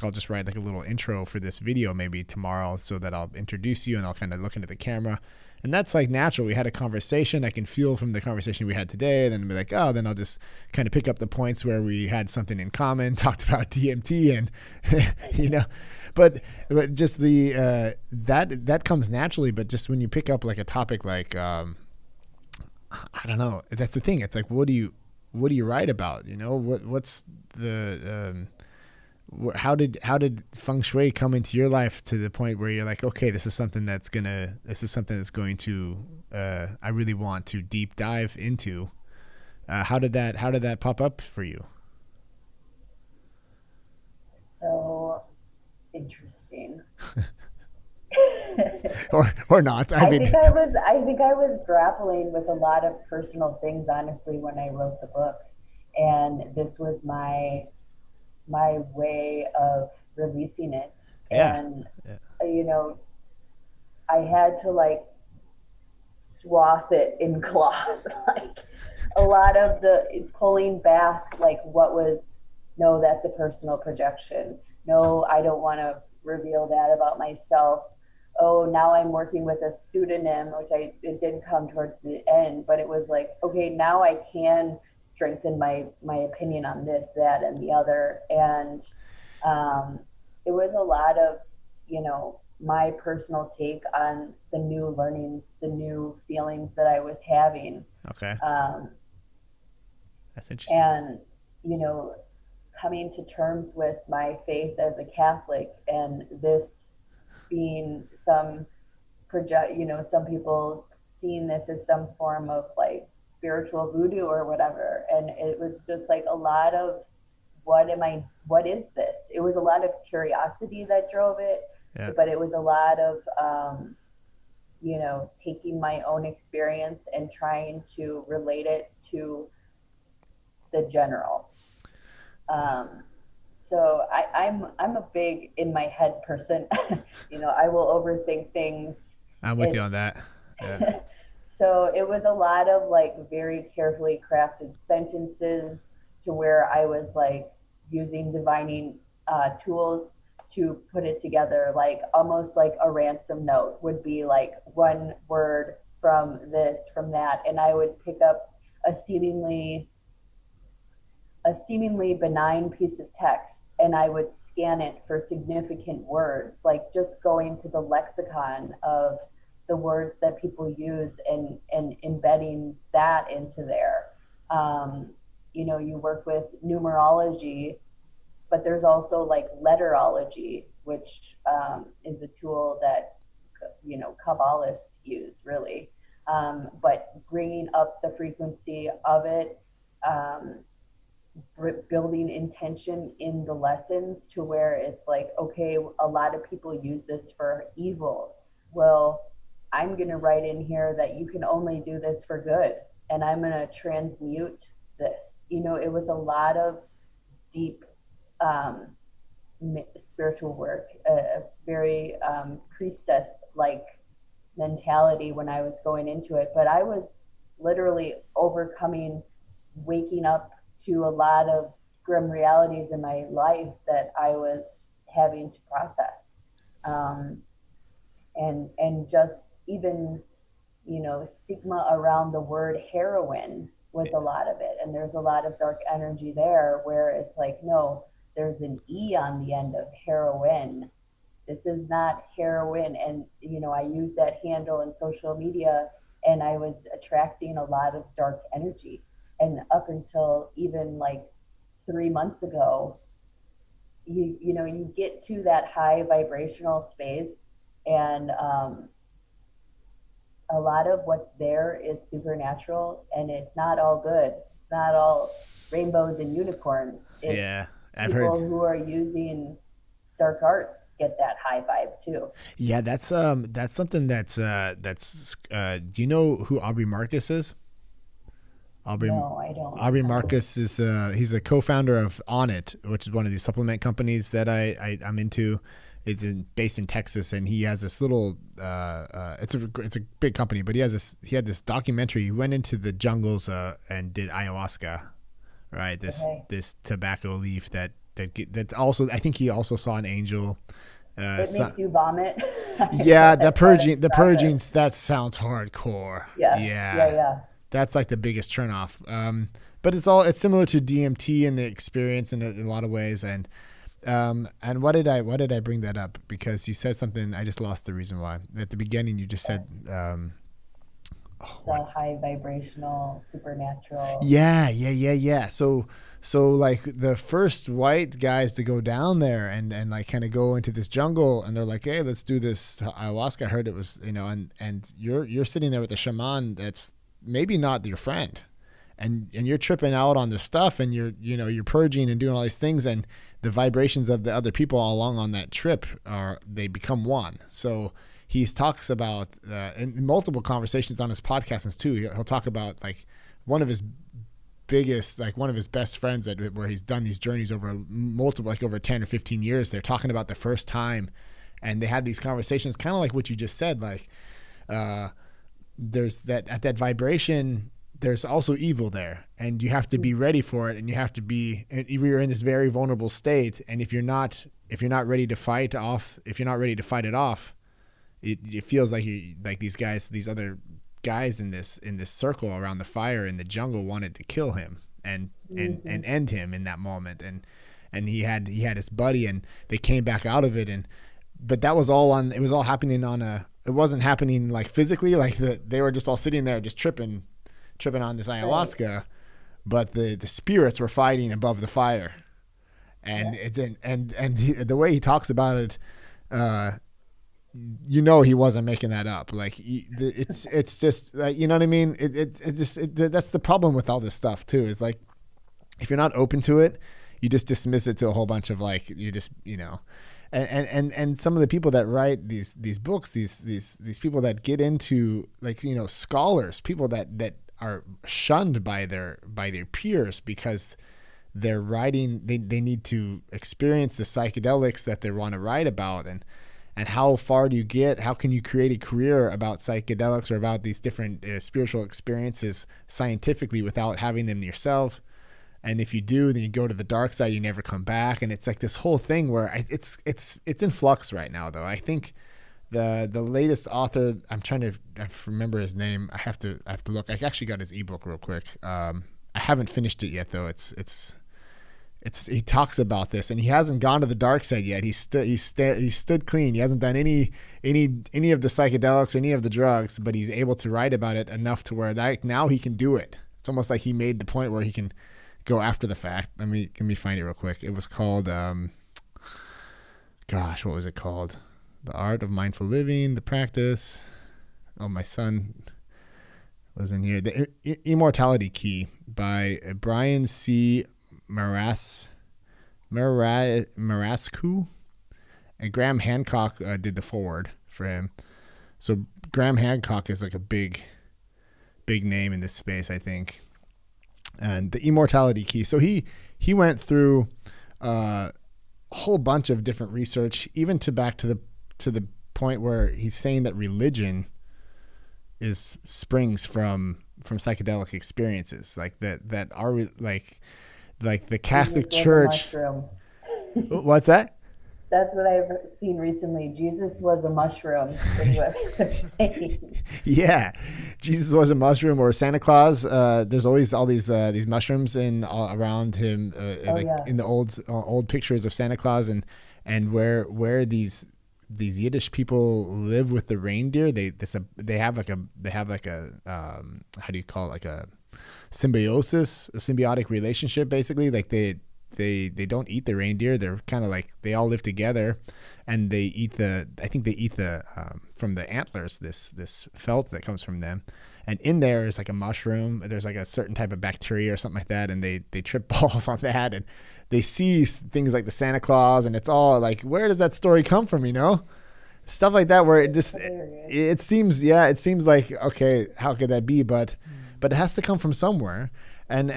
I'll just write like a little intro for this video maybe tomorrow, so that I'll introduce you and I'll kind of look into the camera, and that's like natural. We had a conversation, I can feel from the conversation we had today, and then be like, oh, then I'll just kind of pick up the points where we had something in common, talked about DMT, and but just that comes naturally. But just when you pick up like a topic like I don't know, that's the thing. It's like, what do you write about? What's the how did Feng Shui come into your life to the point where you're like, okay, this is something that's going to I really want to deep dive into? How did that pop up for you? so interesting. or not. I mean, think I was grappling with a lot of personal things, honestly, when I wrote the book, and this was my way of releasing it. Yeah. And I had to like swath it in cloth. Like, a lot of the pulling back, like, what was, no, that's a personal projection. No, I don't want to reveal that about myself. Oh, now I'm working with a pseudonym, which it did come towards the end, but it was like, okay, now I can strengthen my opinion on this, that, and the other. And it was a lot of, my personal take on the new learnings, the new feelings that I was having. Okay. That's interesting. And, coming to terms with my faith as a Catholic, and this being some some people seeing this as some form of like spiritual voodoo or whatever. And it was just like a lot of, what is this? It was a lot of curiosity that drove it, but it was a lot of, taking my own experience and trying to relate it to the general. So I'm a big in my head person. I will overthink things. I'm with you on that. Yeah. So it was a lot of like very carefully crafted sentences to where I was like using divining tools to put it together, like almost like a ransom note would be like one word from this, from that, and I would pick up a seemingly benign piece of text and I would scan it for significant words, like just going to the lexicon of the words that people use and embedding that into there. You work with numerology, but there's also like letterology, which is a tool that, Kabbalists use really. But bringing up the frequency of it, building intention in the lessons to where it's like, okay, a lot of people use this for evil. Well, I'm going to write in here that you can only do this for good, and I'm going to transmute this. It was a lot of deep spiritual work, a very priestess-like mentality when I was going into it. But I was literally overcoming, waking up to a lot of grim realities in my life that I was having to process. And just even, stigma around the word heroine was a lot of it. And there's a lot of dark energy there where it's like, no, there's an E on the end of heroine. This is not heroin. And, I used that handle in social media and I was attracting a lot of dark energy. And up until even like 3 months ago, you get to that high vibrational space, and a lot of what's there is supernatural, and it's not all good. It's not all rainbows and unicorns. It's I've people heard who are using dark arts get that high vibe too. Yeah, that's something that's do you know who Aubrey Marcus is? No, I don't. Aubrey Marcus is he's a co-founder of Onnit, which is one of these supplement companies that I'm into. It's based in Texas, and he has this little it's a big company, but he had this documentary. He went into the jungles and did ayahuasca, right? This tobacco leaf that's also, I think he also saw an angel. It makes you vomit. Yeah, the purging, that sounds hardcore. Yeah. That's like the biggest turnoff. But it's similar to DMT in the experience in a lot of ways. And why did I bring that up? Because you said something, I just lost the reason why. At the beginning, you just said, the high vibrational supernatural. Yeah. So like the first white guys to go down there and like kind of go into this jungle, and they're like, hey, let's do this ayahuasca. I heard it was, and you're sitting there with a shaman that's maybe not your friend, and you're tripping out on this stuff, and you're purging and doing all these things, and the vibrations of the other people all along on that trip they become one. So he talks about in multiple conversations on his podcasts too. He'll talk about like one of his best friends where he's done these journeys over multiple, like over 10 or 15 years. They're talking about the first time, and they had these conversations kind of like what you just said, like there's that vibration, there's also evil there, and you have to be ready for it, and you have to be, we're in this very vulnerable state, and if you're not ready to fight it off, it feels like these other guys in this circle around the fire in the jungle wanted to kill him and end him in that moment, and he had his buddy, and they came back out of it, but that was all happening it wasn't happening like physically, like they were just all sitting there just tripping on this ayahuasca, but the spirits were fighting above the fire, And it's the way he talks about it, he wasn't making that up. Like it's just like, you know what I mean? That's the problem with all this stuff too, is like, if you're not open to it, you just dismiss it to a whole bunch of like, you just, and some of the people that write these books, these people that get into, like, scholars, people that are shunned by their peers because they're writing, they need to experience the psychedelics that they want to write about, and how far do you get? How can you create a career about psychedelics or about these different spiritual experiences scientifically without having them yourself? And if you do, then you go to the dark side, you never come back. And it's like this whole thing where it's in flux right now, though. I think the latest author, I'm trying to remember his name. I have to look. I actually got his ebook real quick. I haven't finished it yet, though. He talks about this, and he hasn't gone to the dark side yet. He stood clean. He hasn't done any of the psychedelics or any of the drugs, but he's able to write about it enough to where now he can do it. It's almost like he made the point where he can go after the fact. Let me find it real quick. It was called, what was it called? The Art of Mindful Living, the Practice. Oh, my son was in here. The Immortality Key by Brian C. Marascu, and Graham Hancock did the foreword for him. So Graham Hancock is like a big name in this space, I think. And the Immortality Key. So he went through a whole bunch of different research, even back to the point where he's saying that religion springs from psychedelic experiences, like that are like the Catholic Church. What's that? That's what I've seen recently. Jesus was a mushroom, is what they're saying. Yeah, Jesus was a mushroom, or Santa Claus. There's always all these mushrooms around him, in the old pictures of Santa Claus, and where these Yiddish people live with the reindeer. They have like a how do you call it, like a symbiosis, a symbiotic relationship, basically. Like they don't eat the reindeer. They're kind of like, they all live together, and they eat from the antlers, this felt that comes from them. And in there is like a mushroom. There's like a certain type of bacteria or something like that. And they trip balls on that, and they see things like the Santa Claus, and it's all like, where does that story come from? Stuff like that, where it seems like, okay, how could that be? But it has to come from somewhere. And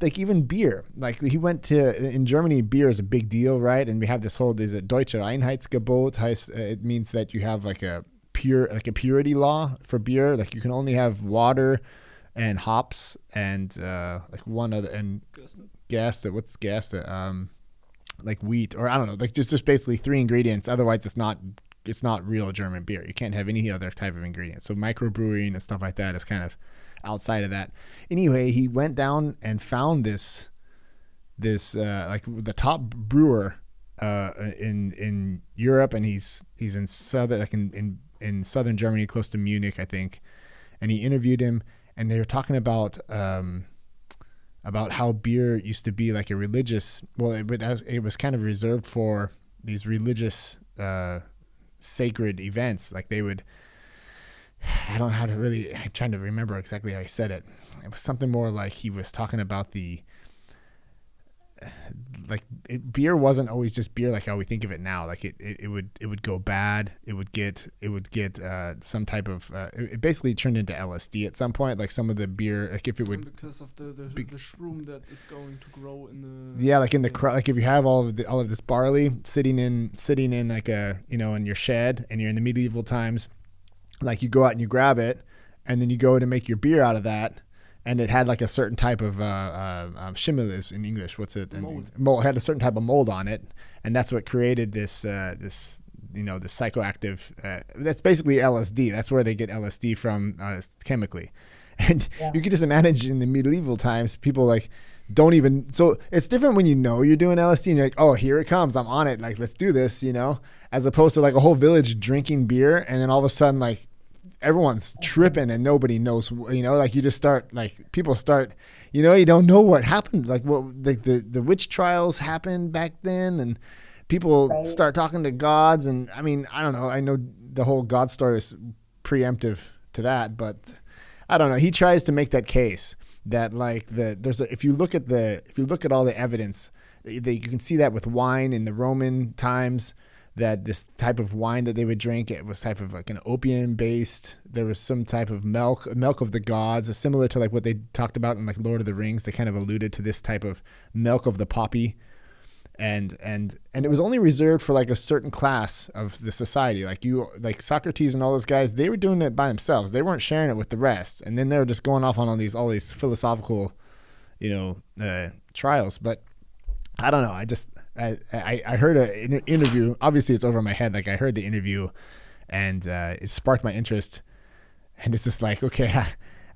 like even beer, like he went in Germany, beer is a big deal, right? And we have there's a Deutsche Reinheitsgebot. It means that you have like a purity law for beer. Like you can only have water and hops and like one other, and gas. What's gas? Like wheat, or I don't know. Like just basically 3 ingredients. Otherwise, it's not real German beer. You can't have any other type of ingredients. So microbrewing and stuff like that is kind of outside of that. Anyway, he went down and found this like the top brewer in Europe, and he's in southern Germany, close to Munich, I think. And he interviewed him, and they were talking about how beer used to be like a religious. Well, it was kind of reserved for these religious sacred events. Like they would. I don't know how to really. I'm trying to remember exactly how he said it. It was something more like he was talking about beer wasn't always just beer like how we think of it now. Like it would go bad. It would get some type of. It basically turned into LSD at some point. Like some of the beer, like if it would, because of the shroom that is going to grow in the. Yeah, like in the like if you have all of this barley sitting in like a in your shed, and you're in the medieval times. Like you go out and you grab it, and then you go to make your beer out of that, and it had like a certain type of Schimmel in English. What's it? Mold. It had a certain type of mold on it, and that's what created this psychoactive. That's basically LSD. That's where they get LSD from chemically, and you can just imagine in the medieval times, people like don't even. So it's different when you're doing LSD and you're like, oh, here it comes, I'm on it. Like let's do this, as opposed to like a whole village drinking beer, and then all of a sudden like everyone's tripping and nobody knows, like you just start, like people start, you don't know what happened. Like the witch trials happened back then, and people start talking to gods. And I mean, I don't know. I know the whole God story is preemptive to that, but I don't know. He tries to make that case that like if you look at all the evidence, you can see that with wine in the Roman times, that this type of wine that they would drink, it was type of like an opium based. There was some type of milk of the gods, similar to like what they talked about in like Lord of the Rings. They kind of alluded to this type of milk of the poppy, and it was only reserved for like a certain class of the society. Like Socrates and all those guys, they were doing it by themselves. They weren't sharing it with the rest, and then they were just going off on all these philosophical, trials. But I don't know. I heard an interview. Obviously, it's over my head. Like I heard the interview, and it sparked my interest. And it's just like, okay,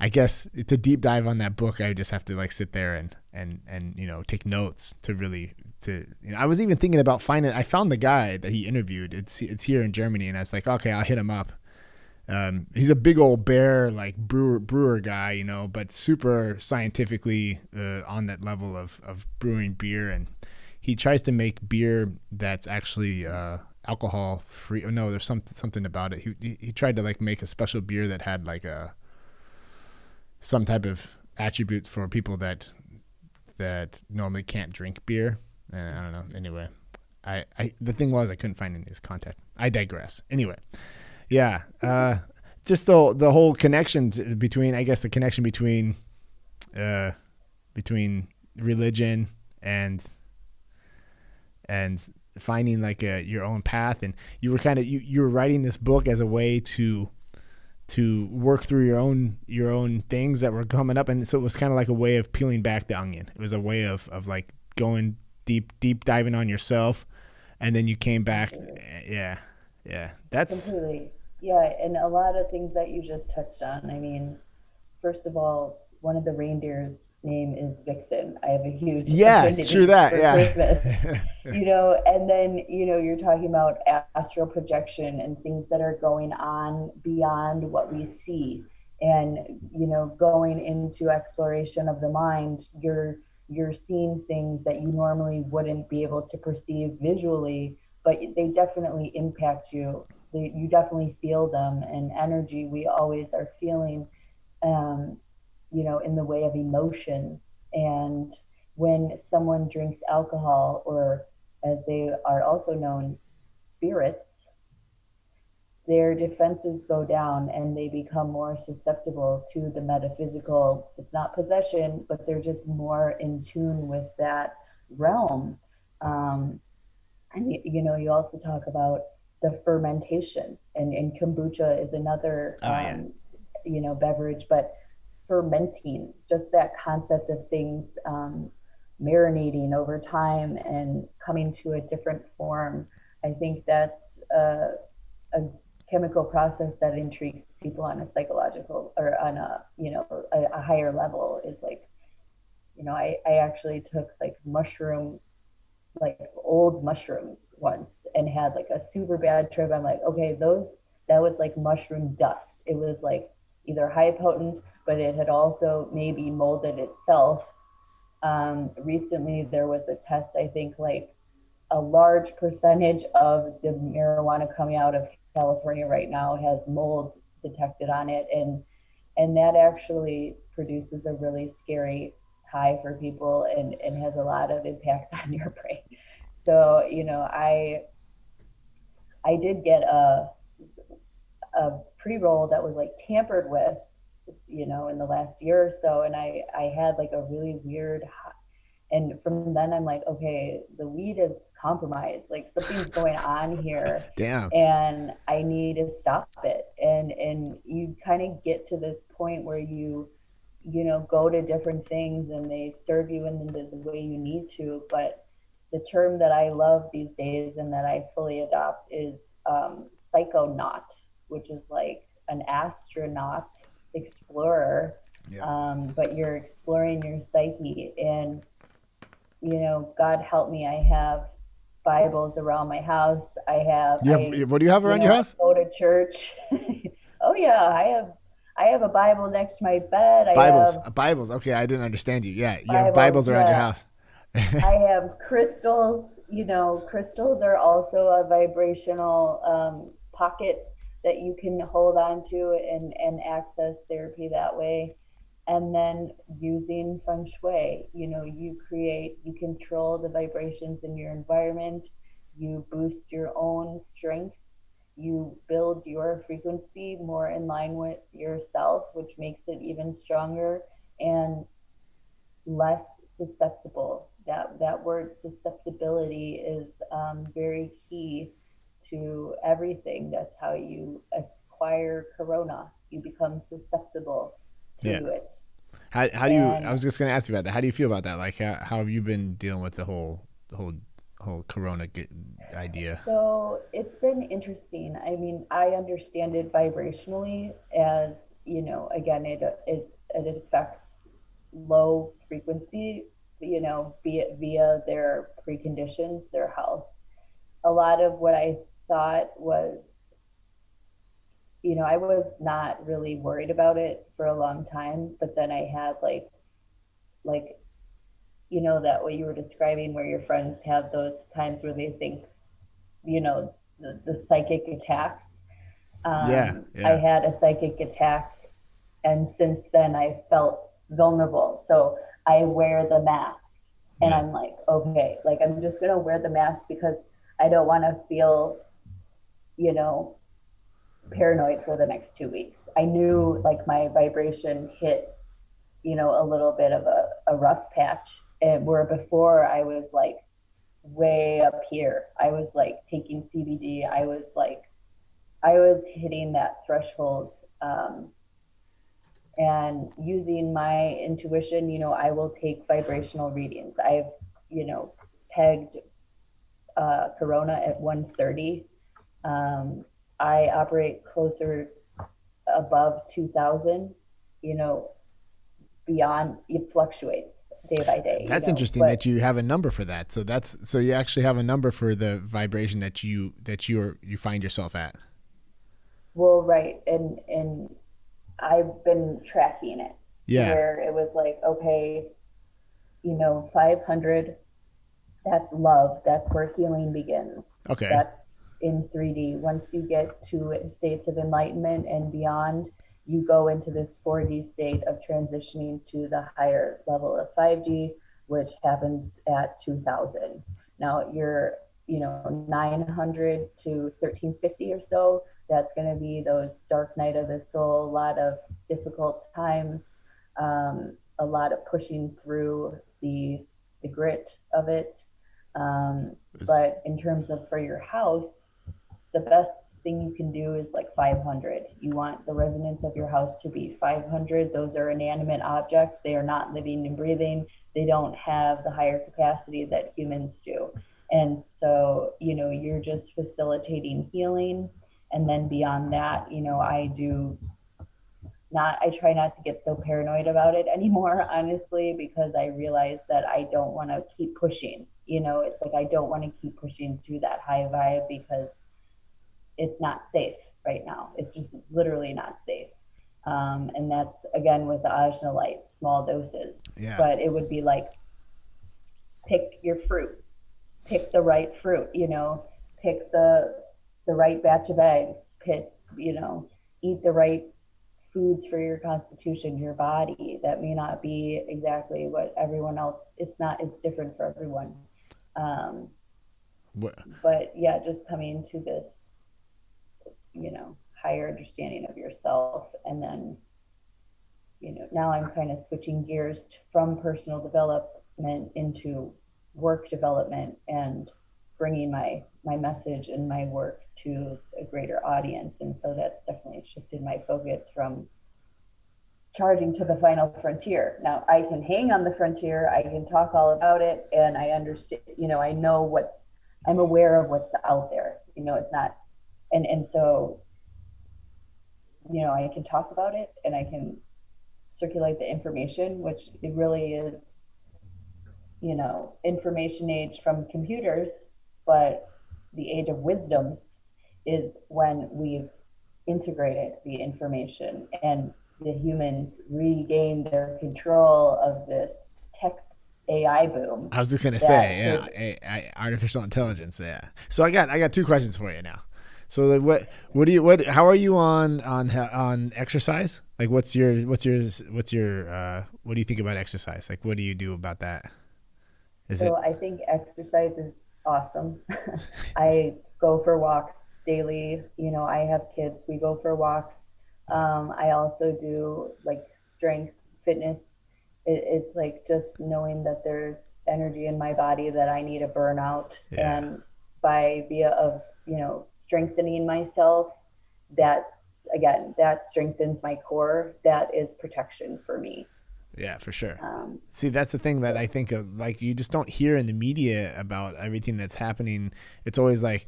I guess to deep dive on that book, I would just have to like sit there and take notes to really I was even thinking about finding. I found the guy that he interviewed. It's here in Germany, and I was like, okay, I'll hit him up. He's a big old bear, like brewer guy, but super scientifically on that level of brewing beer. And he tries to make beer that's actually alcohol free. Oh no, there's something about it. He tried to like make a special beer that had like some type of attributes for people that normally can't drink beer. I don't know. Anyway, the thing was I couldn't find any of his contact. I digress. Anyway. Yeah, just the whole connection between religion and finding like your own path, and you were you were writing this book as a way to work through your own things that were coming up, and so it was kind of like a way of peeling back the onion. It was a way of like going deep diving on yourself, and then you came back. Yeah, that's completely. Yeah, and a lot of things that you just touched on. I mean, first of all, one of the reindeer's name is Vixen. I have a huge true that, Christmas, and then you're talking about astral projection and things that are going on beyond what we see, and going into exploration of the mind, you're seeing things that you normally wouldn't be able to perceive visually, but they definitely impact you. You definitely feel them, and energy we always are feeling, in the way of emotions. And when someone drinks alcohol, or as they are also known, spirits, their defenses go down and they become more susceptible to the metaphysical. It's not possession, but they're just more in tune with that realm. And you also talk about the fermentation, and kombucha is another beverage, but fermenting, just that concept of things marinating over time and coming to a different form. I think that's a chemical process that intrigues people on a psychological, or on a higher level. Is like, I actually took like old mushrooms once and had like a super bad trip. I'm like, okay, that was like mushroom dust. It was like either high potent, but it had also maybe molded itself. Recently there was a test, I think like a large percentage of the marijuana coming out of California right now has mold detected on it, and that actually produces a really scary high for people, and has a lot of impacts on your brain. So I did get a pre-roll that was like tampered with, in the last year or so, and I had like a really weird high. And from then I'm like, okay, the weed is compromised, like something's going on here. Damn. And I need to stop it. And you kind of get to this point where you go to different things and they serve you in the way you need to. But the term that I love these days and that I fully adopt is psychonaut, which is like an astronaut, explorer, but you're exploring your psyche. And God help me, I have Bibles around my house. What do you have around your house? Go to church. Oh yeah, I have a Bible next to my bed. I Bibles, have Bibles. Okay, I didn't understand you. Yeah, you have Bibles, Bibles around your yeah. house. I have crystals. Crystals are also a vibrational pocket that you can hold on to and access therapy that way. And then using Feng Shui, you control the vibrations in your environment, you boost your own strength, you build your frequency more in line with yourself, which makes it even stronger and less susceptible. That word susceptibility is very key to everything. That's how you acquire corona. You become susceptible Yeah. to it. How do you? I And was just going to ask you about that. How do you feel about that? Like, how have you been dealing with the whole Corona idea? so it's been interesting. I mean, I understand it vibrationally as, again, it affects low frequency, be it via their preconditions, their health. A lot of what I thought was, I was not really worried about it for a long time, but then I had like, that what you were describing where your friends have those times where they think, the psychic attacks. Yeah, I yeah, had a psychic attack, and since then I felt vulnerable. So I wear the mask, and yeah, I'm like, okay, like I'm just gonna wear the mask because I don't want to feel, you know, paranoid for the next 2 weeks. I knew like my vibration hit, a little bit of a rough patch, and where before I was like way up here. I was like taking CBD. I was hitting that threshold, and using my intuition. I will take vibrational readings. I've, pegged Corona at 130. Um, I operate closer above 2000. You know, beyond it fluctuates day by day. that's interesting But that you have a number for that. So you actually have a number for the vibration that you find yourself at. well, right, and I've been tracking it to Yeah. where it was like, okay, 500, that's love. That's where healing begins. Okay. That's in 3D. Once you get to states of enlightenment and beyond, you go into this 4D state of transitioning to the higher level of 5D, which happens at 2000. Now you're, 900 to 1350 or so. That's going to be those dark night of the soul, a lot of difficult times, a lot of pushing through the grit of it. But in terms of for your house, the best thing you can do is like 500. You want the resonance of your house to be 500. Those are inanimate objects. They are not living and breathing. They don't have the higher capacity that humans do. And so, you're just facilitating healing. And then beyond that, I try not to get so paranoid about it anymore, honestly, because I realize that I don't want to keep pushing. It's like I don't want to keep pushing to that high vibe because it's not safe right now. It's just literally not safe. And that's again with the Ajna Light, small doses. Yeah. But it would be like pick your fruit, pick the right fruit, pick the right batch of eggs, eat the right foods for your constitution, your body. That may not be exactly what everyone else, it's different for everyone. Um, What? but yeah, just coming to this, higher understanding of yourself. And then, now I'm kind of switching gears from personal development into work development and bringing my message and my work to a greater audience. And so that's definitely shifted my focus from charging to the final frontier. Now I can hang on the frontier, I can talk all about it, and I understand, I'm aware of what's out there. It's not, and so, I can talk about it and I can circulate the information, which it really is, information age from computers, but the age of wisdoms is when we've integrated the information and the humans regain their control of this tech AI boom. I was just gonna say, artificial intelligence. Yeah. So I got two questions for you now. So like, how are you on exercise? Like, what do you think about exercise? Like, what do you do about that? I think exercise is awesome. I go for walks daily. I have kids. We go for walks. I also do like strength fitness. It's like just knowing that there's energy in my body that I need to burn out. Yeah. And by via of, strengthening myself, that strengthens my core. That is protection for me. Yeah, for sure. See, that's the thing that I think of, like, you just don't hear in the media about everything that's happening. It's always like,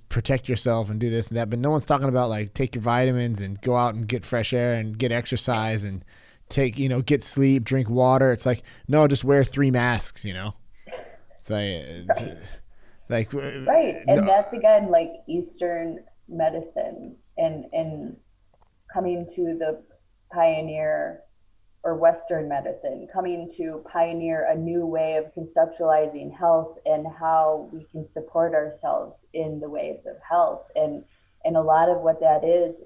protect yourself and do this and that, but no one's talking about like take your vitamins and go out and get fresh air and get exercise and get sleep, drink water. It's like, no, just wear 3 masks, It's like right. And that's again like Eastern medicine and coming to the pioneer, or Western medicine coming to pioneer a new way of conceptualizing health and how we can support ourselves in the ways of health. And a lot of what that is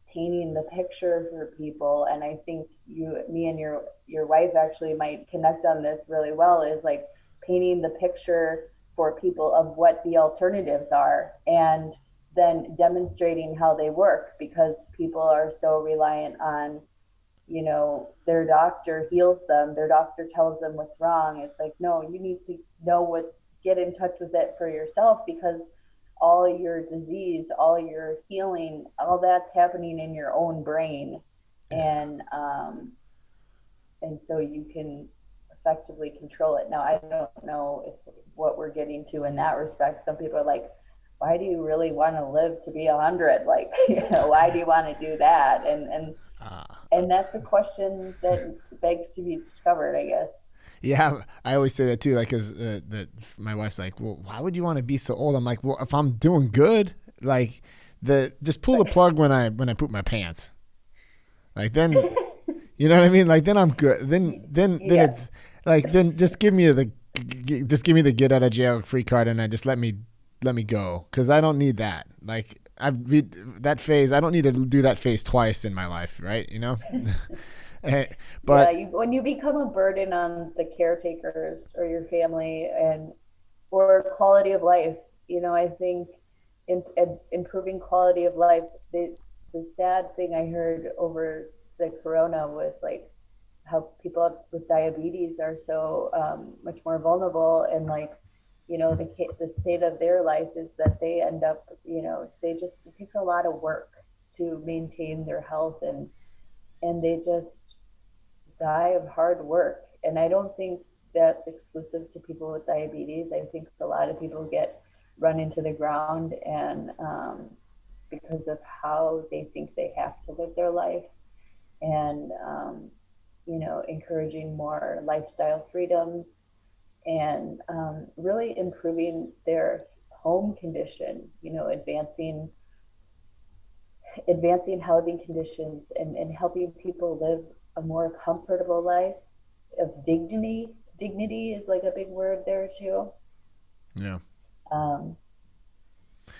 painting the picture for people. And I think me and your wife actually might connect on this really well, is like painting the picture for people of what the alternatives are, and then demonstrating how they work, because people are so reliant on, their doctor heals them, their doctor tells them what's wrong. It's like, no, you need to get in touch with it for yourself, because all your disease, all your healing, all that's happening in your own brain. And so you can effectively control it. Now, I don't know if what we're getting to in that respect. Some people are like, why do you really want to live to be 100? Like, why do you want to do that? And that's a question that begs to be discovered, I guess. Yeah, I always say that too. Like, cause my wife's like, well, why would you want to be so old? I'm like, well, if I'm doing good, like just pull the plug when I poop my pants. Like then, you know what I mean? Like then I'm good. Then Yeah. it's like, then just give me the get out of jail free card, and just let me go. Cause I don't need that. Like that phase, I don't need to do that phase twice in my life. Right. But when you become a burden on the caretakers or your family or quality of life, I think improving quality of life, the sad thing I heard over the corona was like how people with diabetes are so much more vulnerable, and like, the state of their life is that they end up, it takes a lot of work to maintain their health, and they just die of hard work. And I don't think that's exclusive to people with diabetes. I think a lot of people get run into the ground, and because of how they think they have to live their life, and encouraging more lifestyle freedoms, and really improving their home condition, advancing housing conditions, and helping people live a more comfortable life of dignity. Dignity is like a big word there too. Yeah.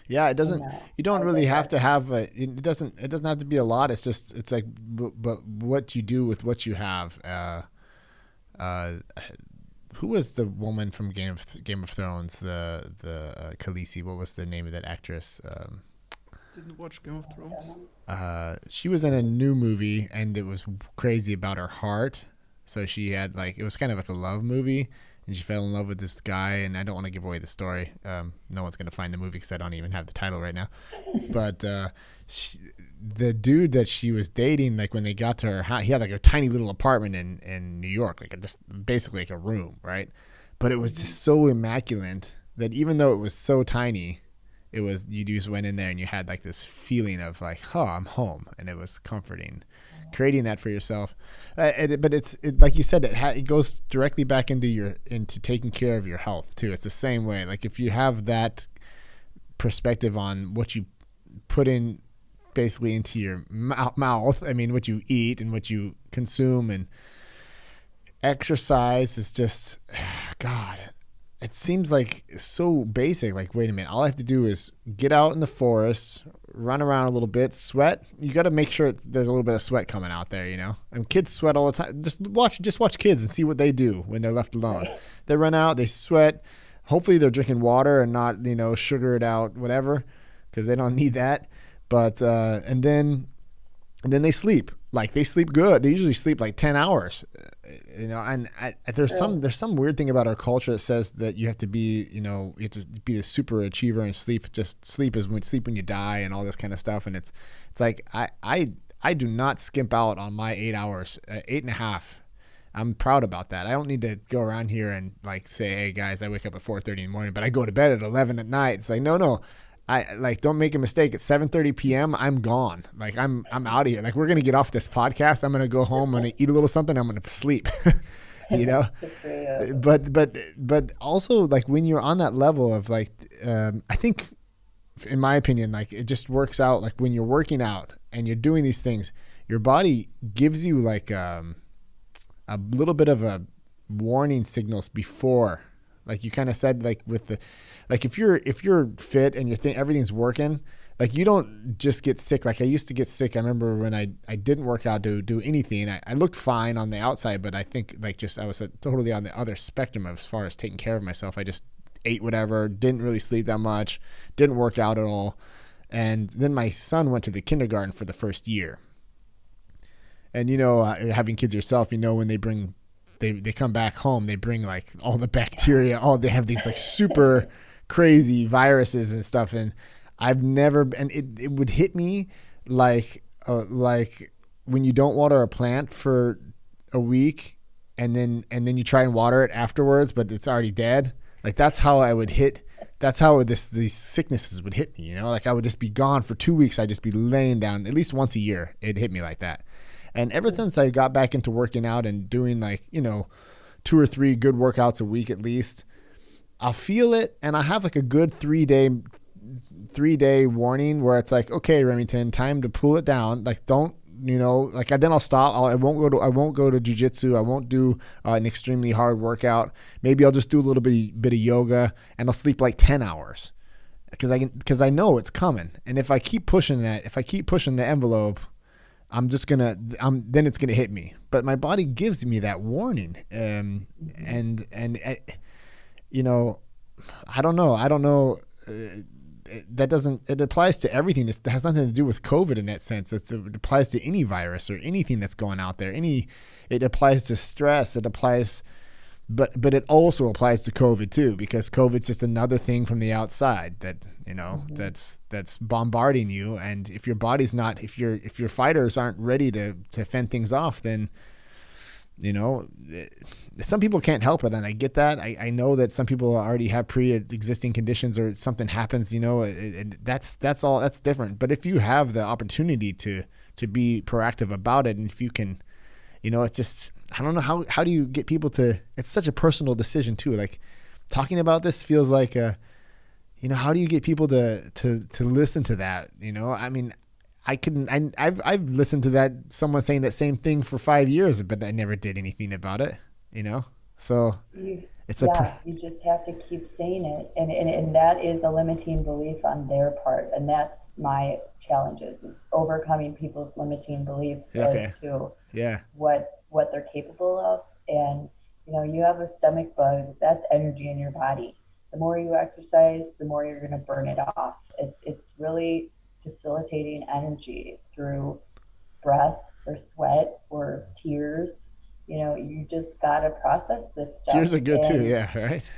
Yeah, it doesn't. You don't really have to have it doesn't have to be a lot. It's like, but what you do with what you have. Who was the woman from Game of Thrones? The Khaleesi. What was the name of that actress? Didn't watch Game of Thrones. She was in a new movie, and it was crazy about her heart. So she had it was kind of like a love movie, and she fell in love with this guy. And I don't want to give away the story. No one's gonna find the movie because I don't even have the title right now. But the dude that she was dating, like when they got to her house, he had like a tiny little apartment in New York, like just basically like a room, right? But it was just so immaculate that even though it was so tiny, it was, you just went in there and you had like this feeling of like, oh, I'm home, and it was comforting. Creating that for yourself, but it's like you said, it goes directly back into taking care of your health too. It's the same way. Like if you have that perspective on what you put in basically into your mouth. I mean, what you eat and what you consume, and exercise is just, God, it seems like so basic. Like, wait a minute, all I have to do is get out in the forest, run around a little bit, sweat. You got to make sure there's a little bit of sweat coming out there, you know? And kids sweat all the time. Just watch kids and see what they do when they're left alone. Right. They run out, they sweat. Hopefully they're drinking water and not, sugar it out, whatever, because they don't need that. But, and then they sleep. Like, they sleep good. They usually sleep like 10 hours, and there's some weird thing about our culture that says that you have to be, you have to be a super achiever and sleep is when you die and all this kind of stuff. And it's like, I do not skimp out on my 8 hours, 8.5. I'm proud about that. I don't need to go around here and like say, hey guys, I wake up at 4:30 in the morning, but I go to bed at 11 at night. It's like, no. I like, don't make a mistake. At 7:30 p.m. I'm gone. Like, I'm out of here. Like, we're gonna get off this podcast. I'm gonna go home. I'm gonna eat a little something. I'm gonna sleep. But also, like, when you're on that level of like, I think, in my opinion, like, it just works out. Like, when you're working out and you're doing these things, your body gives you like a little bit of a warning signals before. Like you kind of said, like with the, like if you're fit and everything's working, like you don't just get sick. Like I used to get sick. I remember when I didn't work out to do anything. I looked fine on the outside, but I think like I was totally on the other spectrum as far as taking care of myself. I just ate whatever, didn't really sleep that much, didn't work out at all. And then my son went to the kindergarten for the first year. And having kids yourself, when they come back home, they bring like all the bacteria, they have these like super crazy viruses and stuff. And it would hit me like when you don't water a plant for a week and then you try and water it afterwards, but it's already dead. Like that's how these sicknesses would hit me, like I would just be gone for 2 weeks. I'd just be laying down at least once a year. It hit me like that. And ever since I got back into working out and doing like, 2 or 3 good workouts a week at least, I'll feel it. And I have like a good 3-day warning where it's like, okay, Remington, time to pull it down. Like, don't, then I'll stop. I won't go to Jiu-Jitsu. I won't do an extremely hard workout. Maybe I'll just do a little bit of yoga and I'll sleep like 10 hours because I know it's coming. And if I keep pushing the envelope, then it's going to hit me. But my body gives me that warning. I don't know. It applies to everything. It has nothing to do with COVID in that sense. It applies to any virus or anything that's going out there. It applies to stress. It applies, but it also applies to COVID too, because COVID's just another thing from the outside that, that's bombarding you. And if your body's not, if your fighters aren't ready to fend things off, then, some people can't help it. And I get that. I know that some people already have pre-existing conditions or something happens, that's different. But if you have the opportunity to be proactive about it, and if you can, it's just, I don't know how do you get people to, it's such a personal decision too. Like talking about this feels like how do you get people to listen to that? I mean, I've listened to that, someone saying that same thing for 5 years, but I never did anything about it, so you just have to keep saying it. And that is a limiting belief on their part. And that's my challenges, is overcoming people's limiting beliefs as to what they're capable of. And, you have a stomach bug, that's energy in your body. The more you exercise, the more you're going to burn it off. It's really facilitating energy through breath or sweat or tears. You just got to process this stuff. Tears are good too. Yeah. Right.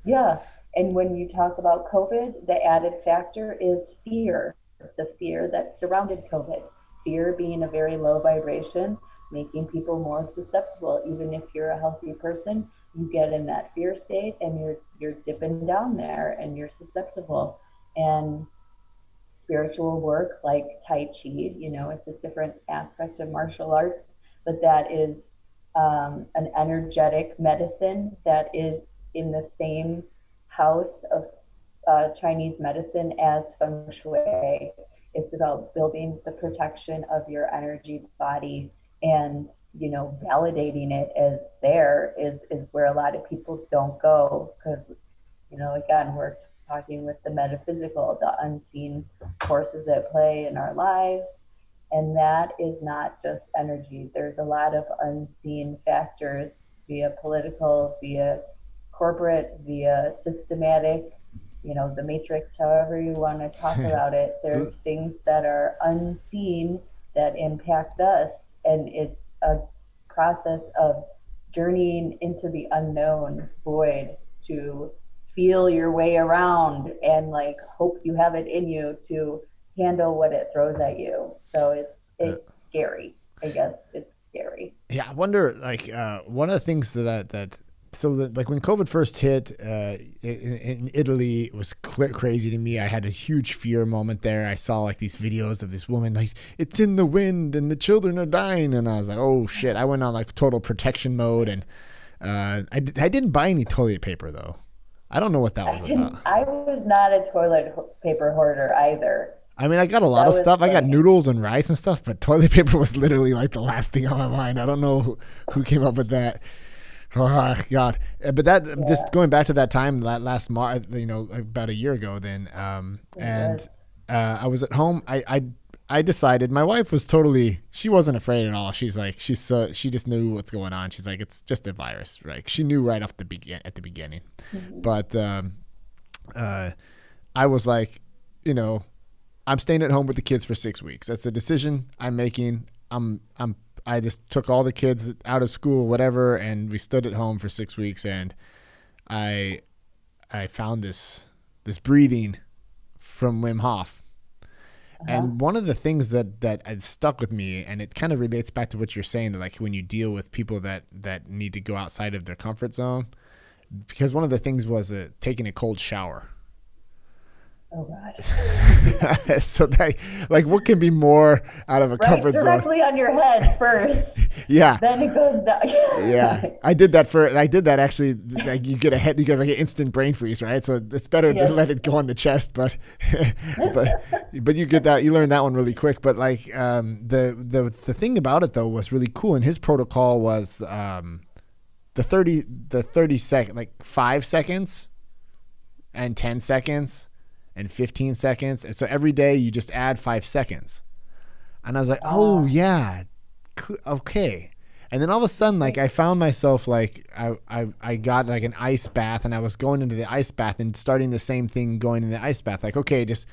Yeah. And when you talk about COVID, the added factor is fear, the fear that surrounded COVID. Fear being a very low vibration, making people more susceptible. Even if you're a healthy person, you get in that fear state and you're dipping down there and you're susceptible. And spiritual work like Tai Chi, it's a different aspect of martial arts, but that is an energetic medicine that is in the same house of Chinese medicine as Feng Shui. It's about building the protection of your energy body, and validating it as there is where a lot of people don't go, because again, we're talking with the metaphysical, the unseen forces at play in our lives. And that is not just energy. There's a lot of unseen factors via political, via corporate, via systematic, the matrix, however you want to talk about it. There's things that are unseen that impact us. And it's a process of journeying into the unknown void to feel your way around and like hope you have it in you to handle what it throws at you. So it's scary. I guess it's scary. Yeah, I wonder, like, one of the things like when COVID first hit in Italy, it was crazy to me. I had a huge fear moment there. I saw like these videos of this woman, like, it's in the wind and the children are dying. And I was like, oh shit. I went on like total protection mode. And I didn't buy any toilet paper though. I don't know what that was about. I was not a toilet paper hoarder either. I mean, I got a lot of stuff. Funny. I got noodles and rice and stuff, but toilet paper was literally like the last thing on my mind. I don't know who came up with that. Oh God! But just going back to that time, that last March, about a year ago, then, I was at home. I decided, my wife was she wasn't afraid at all. She's like, she just knew what's going on. She's like, it's just a virus, right? She knew right at the beginning. Mm-hmm. But I was like, I'm staying at home with the kids for 6 weeks. That's a decision I'm making. I just took all the kids out of school, whatever, and we stood at home for 6 weeks. And I found this breathing from Wim Hof. And one of the things that had stuck with me, and it kind of relates back to what you're saying, that like when you deal with people that need to go outside of their comfort zone, because one of the things was taking a cold shower. Oh God. So what can be more out of a comfort zone? Directly on your head first. Yeah. Then it goes down. Yeah. I did that actually. Like you get like an instant brain freeze, right? So it's better to let it go on the chest, but you get that, you learn that one really quick. But like the thing about it though was really cool. And his protocol was the 30 second, like 5 seconds and 10 seconds. And 15 seconds. And so every day you just add 5 seconds. And I was like, oh yeah, okay. And then all of a sudden, like I found myself like, I got like an ice bath, and I was going into the ice bath and starting the same thing going in the ice bath. Like, okay, just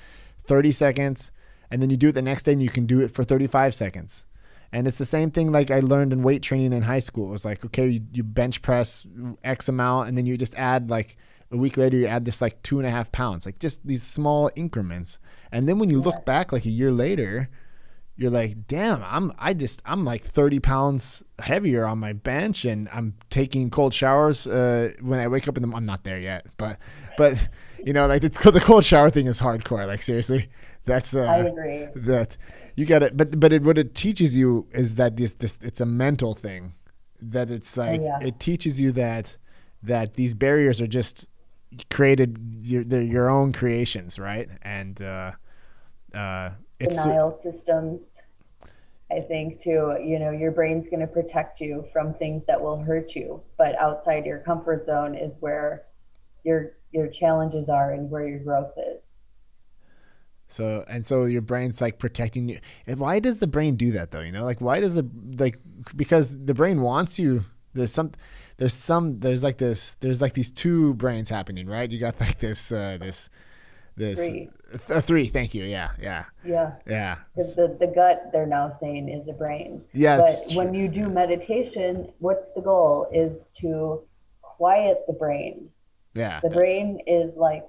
30 seconds. And then you do it the next day and you can do it for 35 seconds. And it's the same thing like I learned in weight training in high school. It was like, okay, you bench press X amount, and then you just add like, a week later, you add this like 2.5 pounds, like just these small increments. And then when you look back like a year later, you're like, damn, I'm like 30 pounds heavier on my bench, and I'm taking cold showers when I wake up in the morning. I'm not there yet, but like the cold shower thing is hardcore. Like seriously, that's I agree. That you got it. But what it teaches you is that this it's a mental thing. That it's like it teaches you that these barriers are just created, they're your own creations, right? And it's denial systems, I think too. Your brain's going to protect you from things that will hurt you, but outside your comfort zone is where your challenges are and where your growth is. So your brain's like protecting you. And why does the brain do that though? Like why does because the brain wants you. There's like these two brains happening, right? You got like this three. Thank you. Yeah. Because the gut, they're now saying, is a brain. Yeah. But when you do meditation, what's the goal? Is to quiet the brain. Yeah. The brain is like,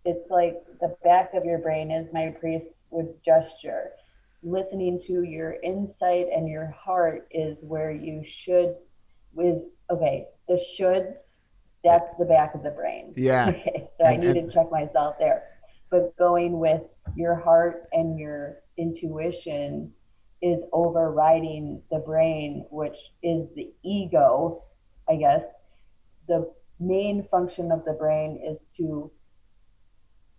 it's like the back of your brain, as my priest would gesture. Listening to your insight and your heart is where you should. The shoulds, that's the back of the brain. Yeah. Okay, so I need to check myself there. But going with your heart and your intuition is overriding the brain, which is the ego, I guess. The main function of the brain is to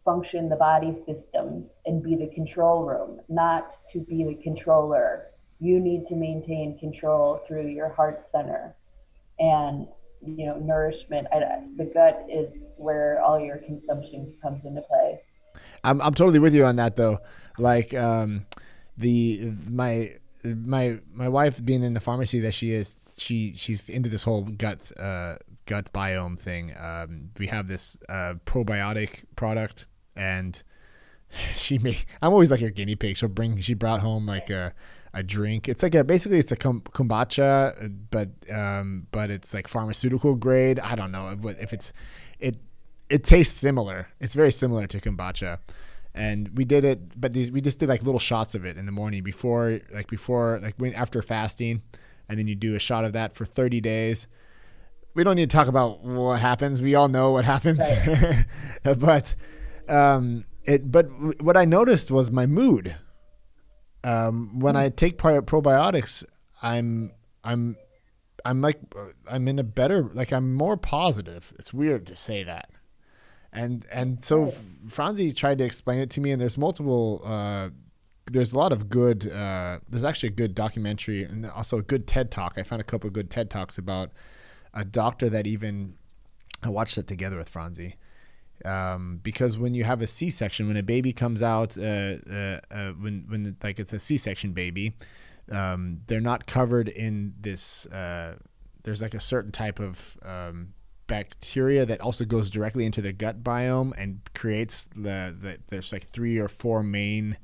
function the body systems and be the control room, not to be the controller. You need to maintain control through your heart center and, nourishment. The gut is where all your consumption comes into play. I'm totally with you on that though. Like my wife being in the pharmacy that she is, she's into this whole gut biome thing. We have this probiotic product, and I'm always like her guinea pig. She brought home like a drink. It's like basically it's a kombucha, but it's like pharmaceutical grade. I don't know if it tastes similar. It's very similar to kombucha. And we did it, but we just did like little shots of it in the morning after fasting, and then you do a shot of that for 30 days. We don't need to talk about what happens. We all know what happens. Right. But what I noticed was my mood. When I take probiotics, I'm in a better, like I'm more positive. It's weird to say that. And so Franzi tried to explain it to me, and there's multiple, there's a lot of good, there's actually a good documentary and also a good TED Talk. I found a couple of good TED Talks about a doctor that I watched it together with Franzi. Because when you have a C-section, when a baby comes out, when like it's a C-section baby, they're not covered in this, there's like a certain type of, bacteria that also goes directly into the gut biome and creates there's like 3 or 4 main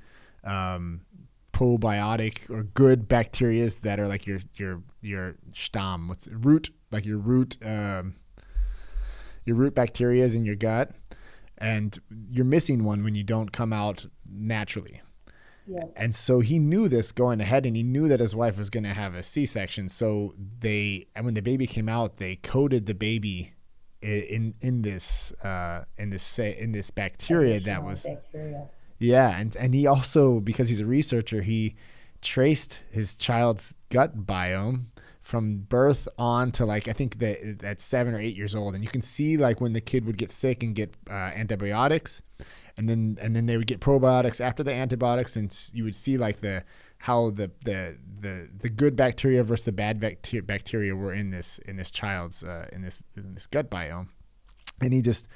probiotic or good bacterias that are like your Stamm, what's root, like your root bacterias in your gut, and you're missing one when you don't come out naturally. Yeah. And so he knew this going ahead, and he knew that his wife was going to have a C-section. So when the baby came out, they coated the baby in this bacteria that was bacteria. Yeah, and he also, because he's a researcher, he traced his child's gut biome from birth on to like I think that at 7 or 8 years old, and you can see like when the kid would get sick and get antibiotics, and then they would get probiotics after the antibiotics, and you would see like how the good bacteria versus the bad bacteria were in this child's in this gut biome. And he just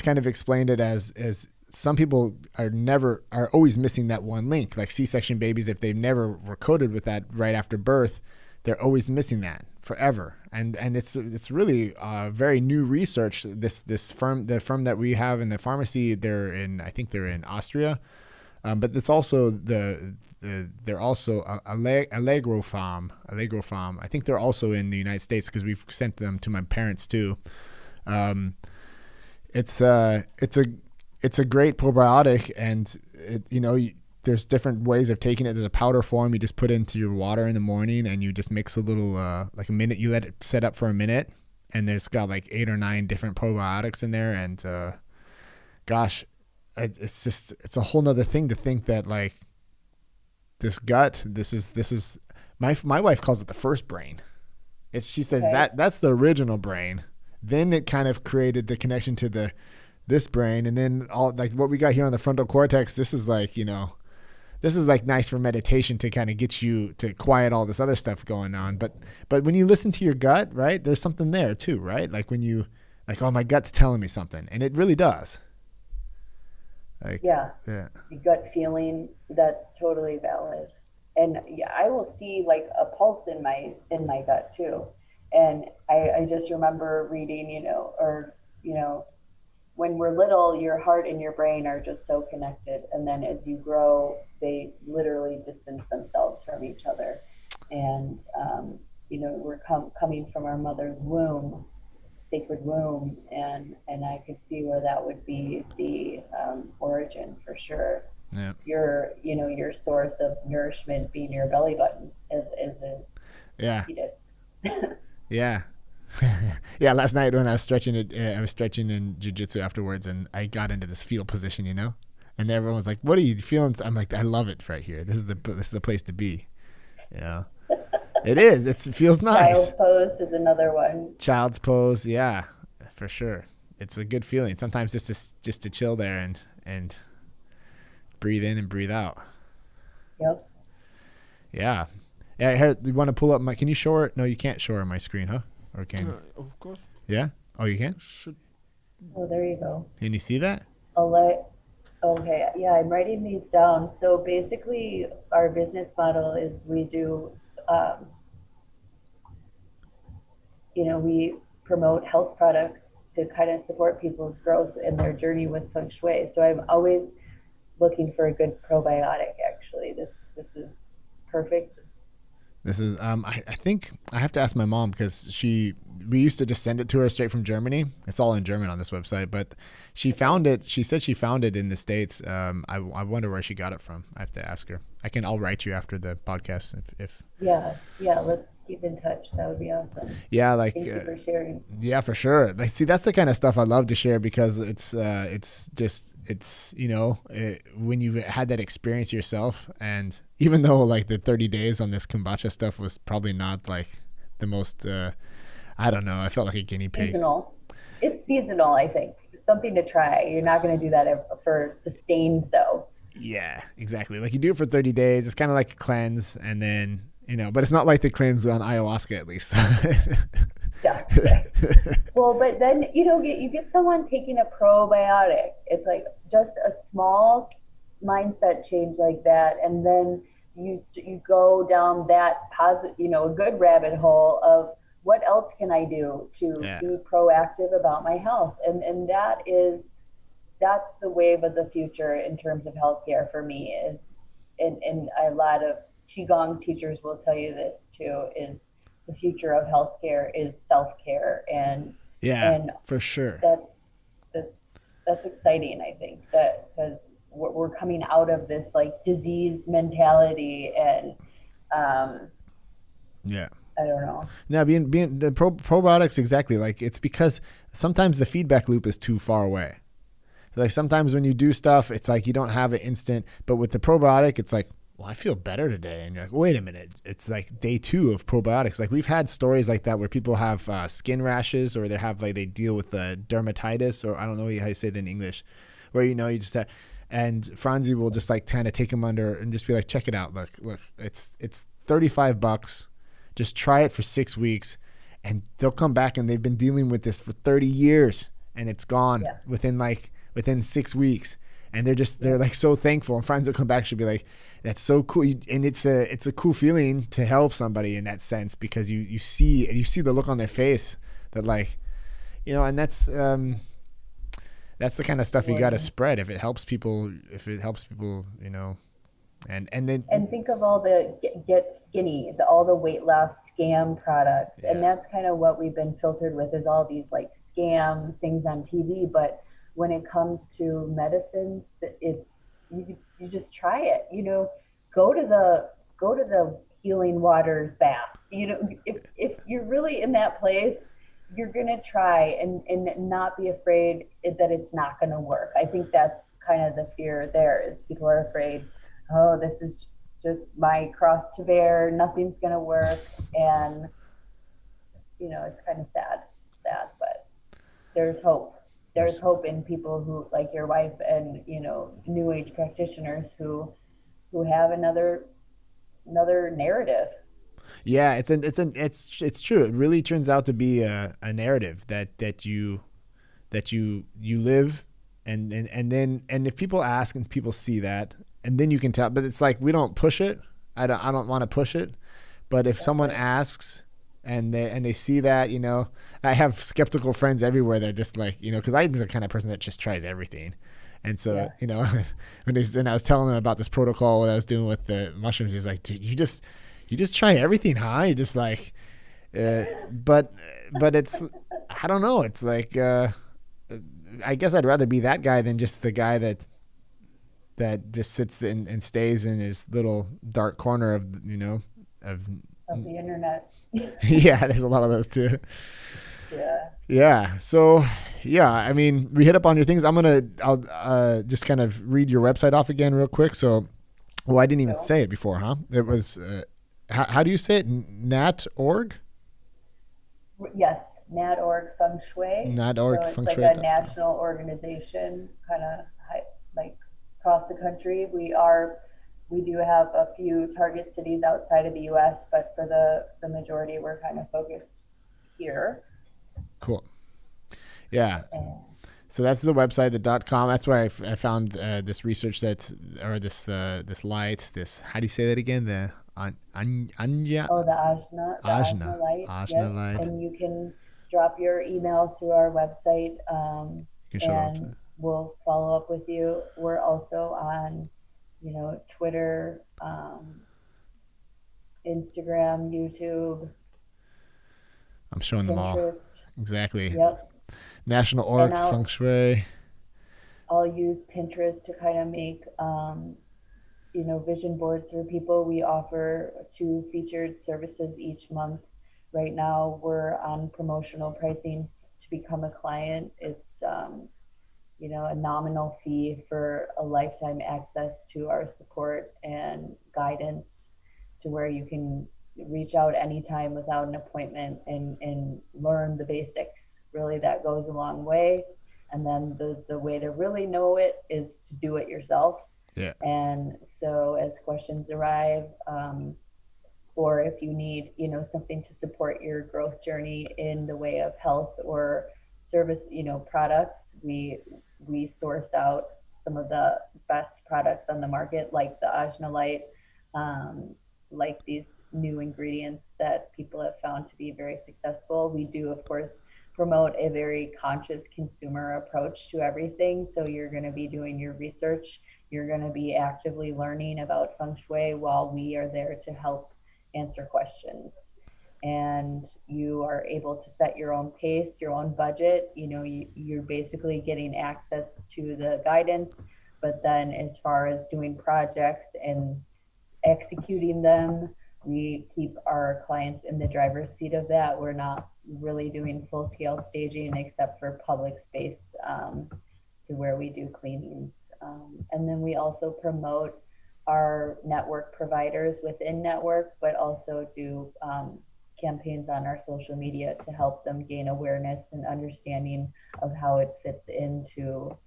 kind of explained it as some people are always missing that one link. Like C-section babies, if they never were coated with that right after birth, they're always missing that forever. And it's really very new research. The firm that we have in the pharmacy, I think they're in Austria. But it's also they're also Allegro Farm. I think they're also in the United States because we've sent them to my parents too. It's a great probiotic, and there's different ways of taking it. There's a powder form you just put into your water in the morning, and you just mix a little like a minute. You let it set up for a minute, and there's got like 8 or 9 different probiotics in there, and gosh. It's a whole nother thing to think that like this gut, this is my wife calls it the first brain. She says that's the original brain. Then it kind of created the connection to this brain, and then all like what we got here on the frontal cortex. This is like this is like nice for meditation to kind of get you to quiet all this other stuff going on. But when you listen to your gut, right, there's something there too, right? Like when you like, oh, my gut's telling me something, and it really does. Like, yeah. The gut feeling, that's totally valid. And yeah, I will see like a pulse in my gut too. And I just remember reading, when we're little, your heart and your brain are just so connected. And then as you grow, they literally distance themselves from each other. And, we're coming from our mother's womb, sacred womb, and I could see where that would be the origin for sure. Yeah. Your source of nourishment being your belly button as a fetus. Yeah. Yeah. Last night when I was stretching I was stretching in Jiu-Jitsu afterwards, and I got into this fetal position, and everyone was like, "What are you feeling?" I'm like, "I love it right here. This is the place to be." It is. It feels nice. Child's pose is another one. Child's pose, yeah, for sure. it's a good feeling. Sometimes just to chill there and breathe in and breathe out. Yep. Yeah. Yeah. You want to pull up can you show it? No, you can't show her my screen, huh? Or can you? Of course. Yeah. Oh, you can? Should. Oh, there you go. Can you see that? Okay, yeah, I'm writing these down. So basically, our business model is we do, we promote health products to kind of support people's growth in their journey with Feng Shui. So I'm always looking for a good probiotic. Actually, this is perfect. This is I think I have to ask my mom because we used to just send it to her straight from Germany. It's all in German on this website, but she found it. She said she found it in the States. I wonder where she got it from. I have to ask her. I'll write you after the podcast if Yeah, let's keep in touch. That would be awesome. Yeah, thank you for sharing. Yeah, for sure. Like, see, that's the kind of stuff I love to share because it's when you had that experience yourself, and even though like the 30 days on this kombucha stuff was probably not like the most, I don't know, I felt like a guinea pig. Seasonal. It's seasonal, I think. It's something to try. You're not going to do that for sustained though. Yeah, exactly. Like you do it for 30 days. It's kind of like a cleanse, and then, but it's not like the cleanse on ayahuasca, at least. Yeah. Well, but then, you get someone taking a probiotic. It's like just a small mindset change like that. And then you go down that positive, a good rabbit hole of what else can I do to be proactive about my health? And that's the wave of the future in terms of healthcare for me is, and a lot of Qigong teachers will tell you this too, is the future of healthcare is self-care. And for sure. That's exciting, I think, that because we're coming out of this like disease mentality and I don't know. Now, being the probiotics, exactly. Like it's because sometimes the feedback loop is too far away. Like sometimes when you do stuff, it's like you don't have it instant. But with the probiotic, it's like, well, I feel better today. And you're like, wait a minute. It's like day 2 of probiotics. Like we've had stories like that where people have skin rashes, or they deal with dermatitis, or I don't know how you say it in English, where you just have, and Franzi will just like kind of take them under and just be like, check it out. Look, it's $35. Just try it for 6 weeks, and they'll come back and they've been dealing with this for 30 years, and it's gone within 6 weeks, and they're like so thankful. And friends will come back, she'll be like, "That's so cool," and it's a cool feeling to help somebody in that sense, because you see the look on their face that like, and that's the kind of stuff you got to spread if it helps people. And think of all the get skinny, all the weight loss scam products, and that's kind of what we've been filtered with, is all these like scam things on TV. But when it comes to medicines, it's you just try it. Go to the healing waters bath. If you're really in that place, you're gonna try and not be afraid that it's not gonna work. I think that's kind of the fear there, is people are afraid, oh, this is just my cross to bear, nothing's going to work. And, it's kind of sad, but there's hope. There's hope in people who, like your wife and, new age practitioners who have another narrative. Yeah, it's true. It really turns out to be a narrative that you live, and then if people ask and people see that, and then you can tell. But it's like we don't push it. I don't want to push it. But if someone asks and they see that, I have skeptical friends everywhere. They're just like, because I'm the kind of person that just tries everything. And so, when I was telling them about this protocol, what I was doing with the mushrooms, he's like, dude, you just try everything, huh? You just like, but it's, I don't know. It's like, I guess I'd rather be that guy than just the guy that just sits and stays in his little dark corner of the internet. Yeah, there's a lot of those too. Yeah. So I mean, we hit up on your things. I'll just kind of read your website off again real quick. So, well, I didn't even say it before, huh? It was how do you say it? Nat.org? Yes, .org Feng Shui. .org so it's Feng like Shui. a national organization, kind of like across the country. We do have a few target cities outside of the U.S., but for the majority, we're kind of focused here. Cool. Yeah. So that's the website, the .com. That's where I found this research this light. How do you say that again? The Anja. Oh, the Ajna Light. Ajna Light. And you can drop your email through our website, and we'll follow up with you. We're also on, Twitter, Instagram, YouTube. I'm showing them all. Exactly. Yep. National Org Feng Shui. I'll use Pinterest to kind of make, vision boards for people. We offer 2 featured services each month. Right now, we're on promotional pricing to become a client. It's, a nominal fee for a lifetime access to our support and guidance, to where you can reach out anytime without an appointment and learn the basics. Really, that goes a long way. And then the way to really know it is to do it yourself. Yeah. And so as questions arrive, or if you need, something to support your growth journey in the way of health or service, products, we source out some of the best products on the market, like the Ajna Light, like these new ingredients that people have found to be very successful. We do, of course, promote a very conscious consumer approach to everything. So you're going to be doing your research. You're going to be actively learning about Feng Shui while we are there to help answer questions. And you are able to set your own pace, your own budget. You're basically getting access to the guidance. But then as far as doing projects and executing them, we keep our clients in the driver's seat of that. We're not really doing full-scale staging except for public space, to where we do cleanings. And then we also promote our network providers within network, but also do campaigns on our social media to help them gain awareness and understanding of how it fits into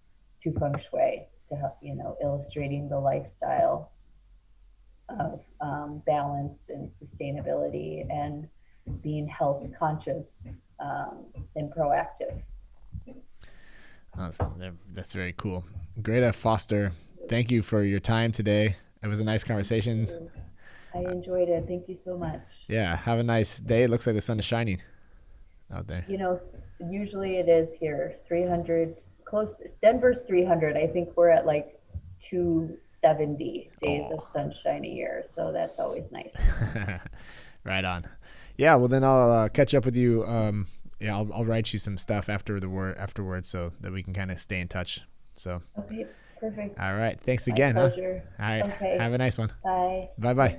Feng Shui, to help, illustrating the lifestyle of balance and sustainability and being health conscious and proactive. That's very cool. Greta Foster, thank you for your time today. It was a nice conversation. I enjoyed it. Thank you so much. Yeah, have a nice day. It looks like the sun is shining out there. Usually it is here. 300, Denver's 300. I think we're at like 270 days of sunshine a year. So that's always nice. Right on. Yeah, well then I'll catch up with you. I'll write you some stuff afterwards so that we can kind of stay in touch. So. Okay, perfect. All right. Thanks again. My pleasure. All right. Okay. Have a nice one. Bye. Bye-bye.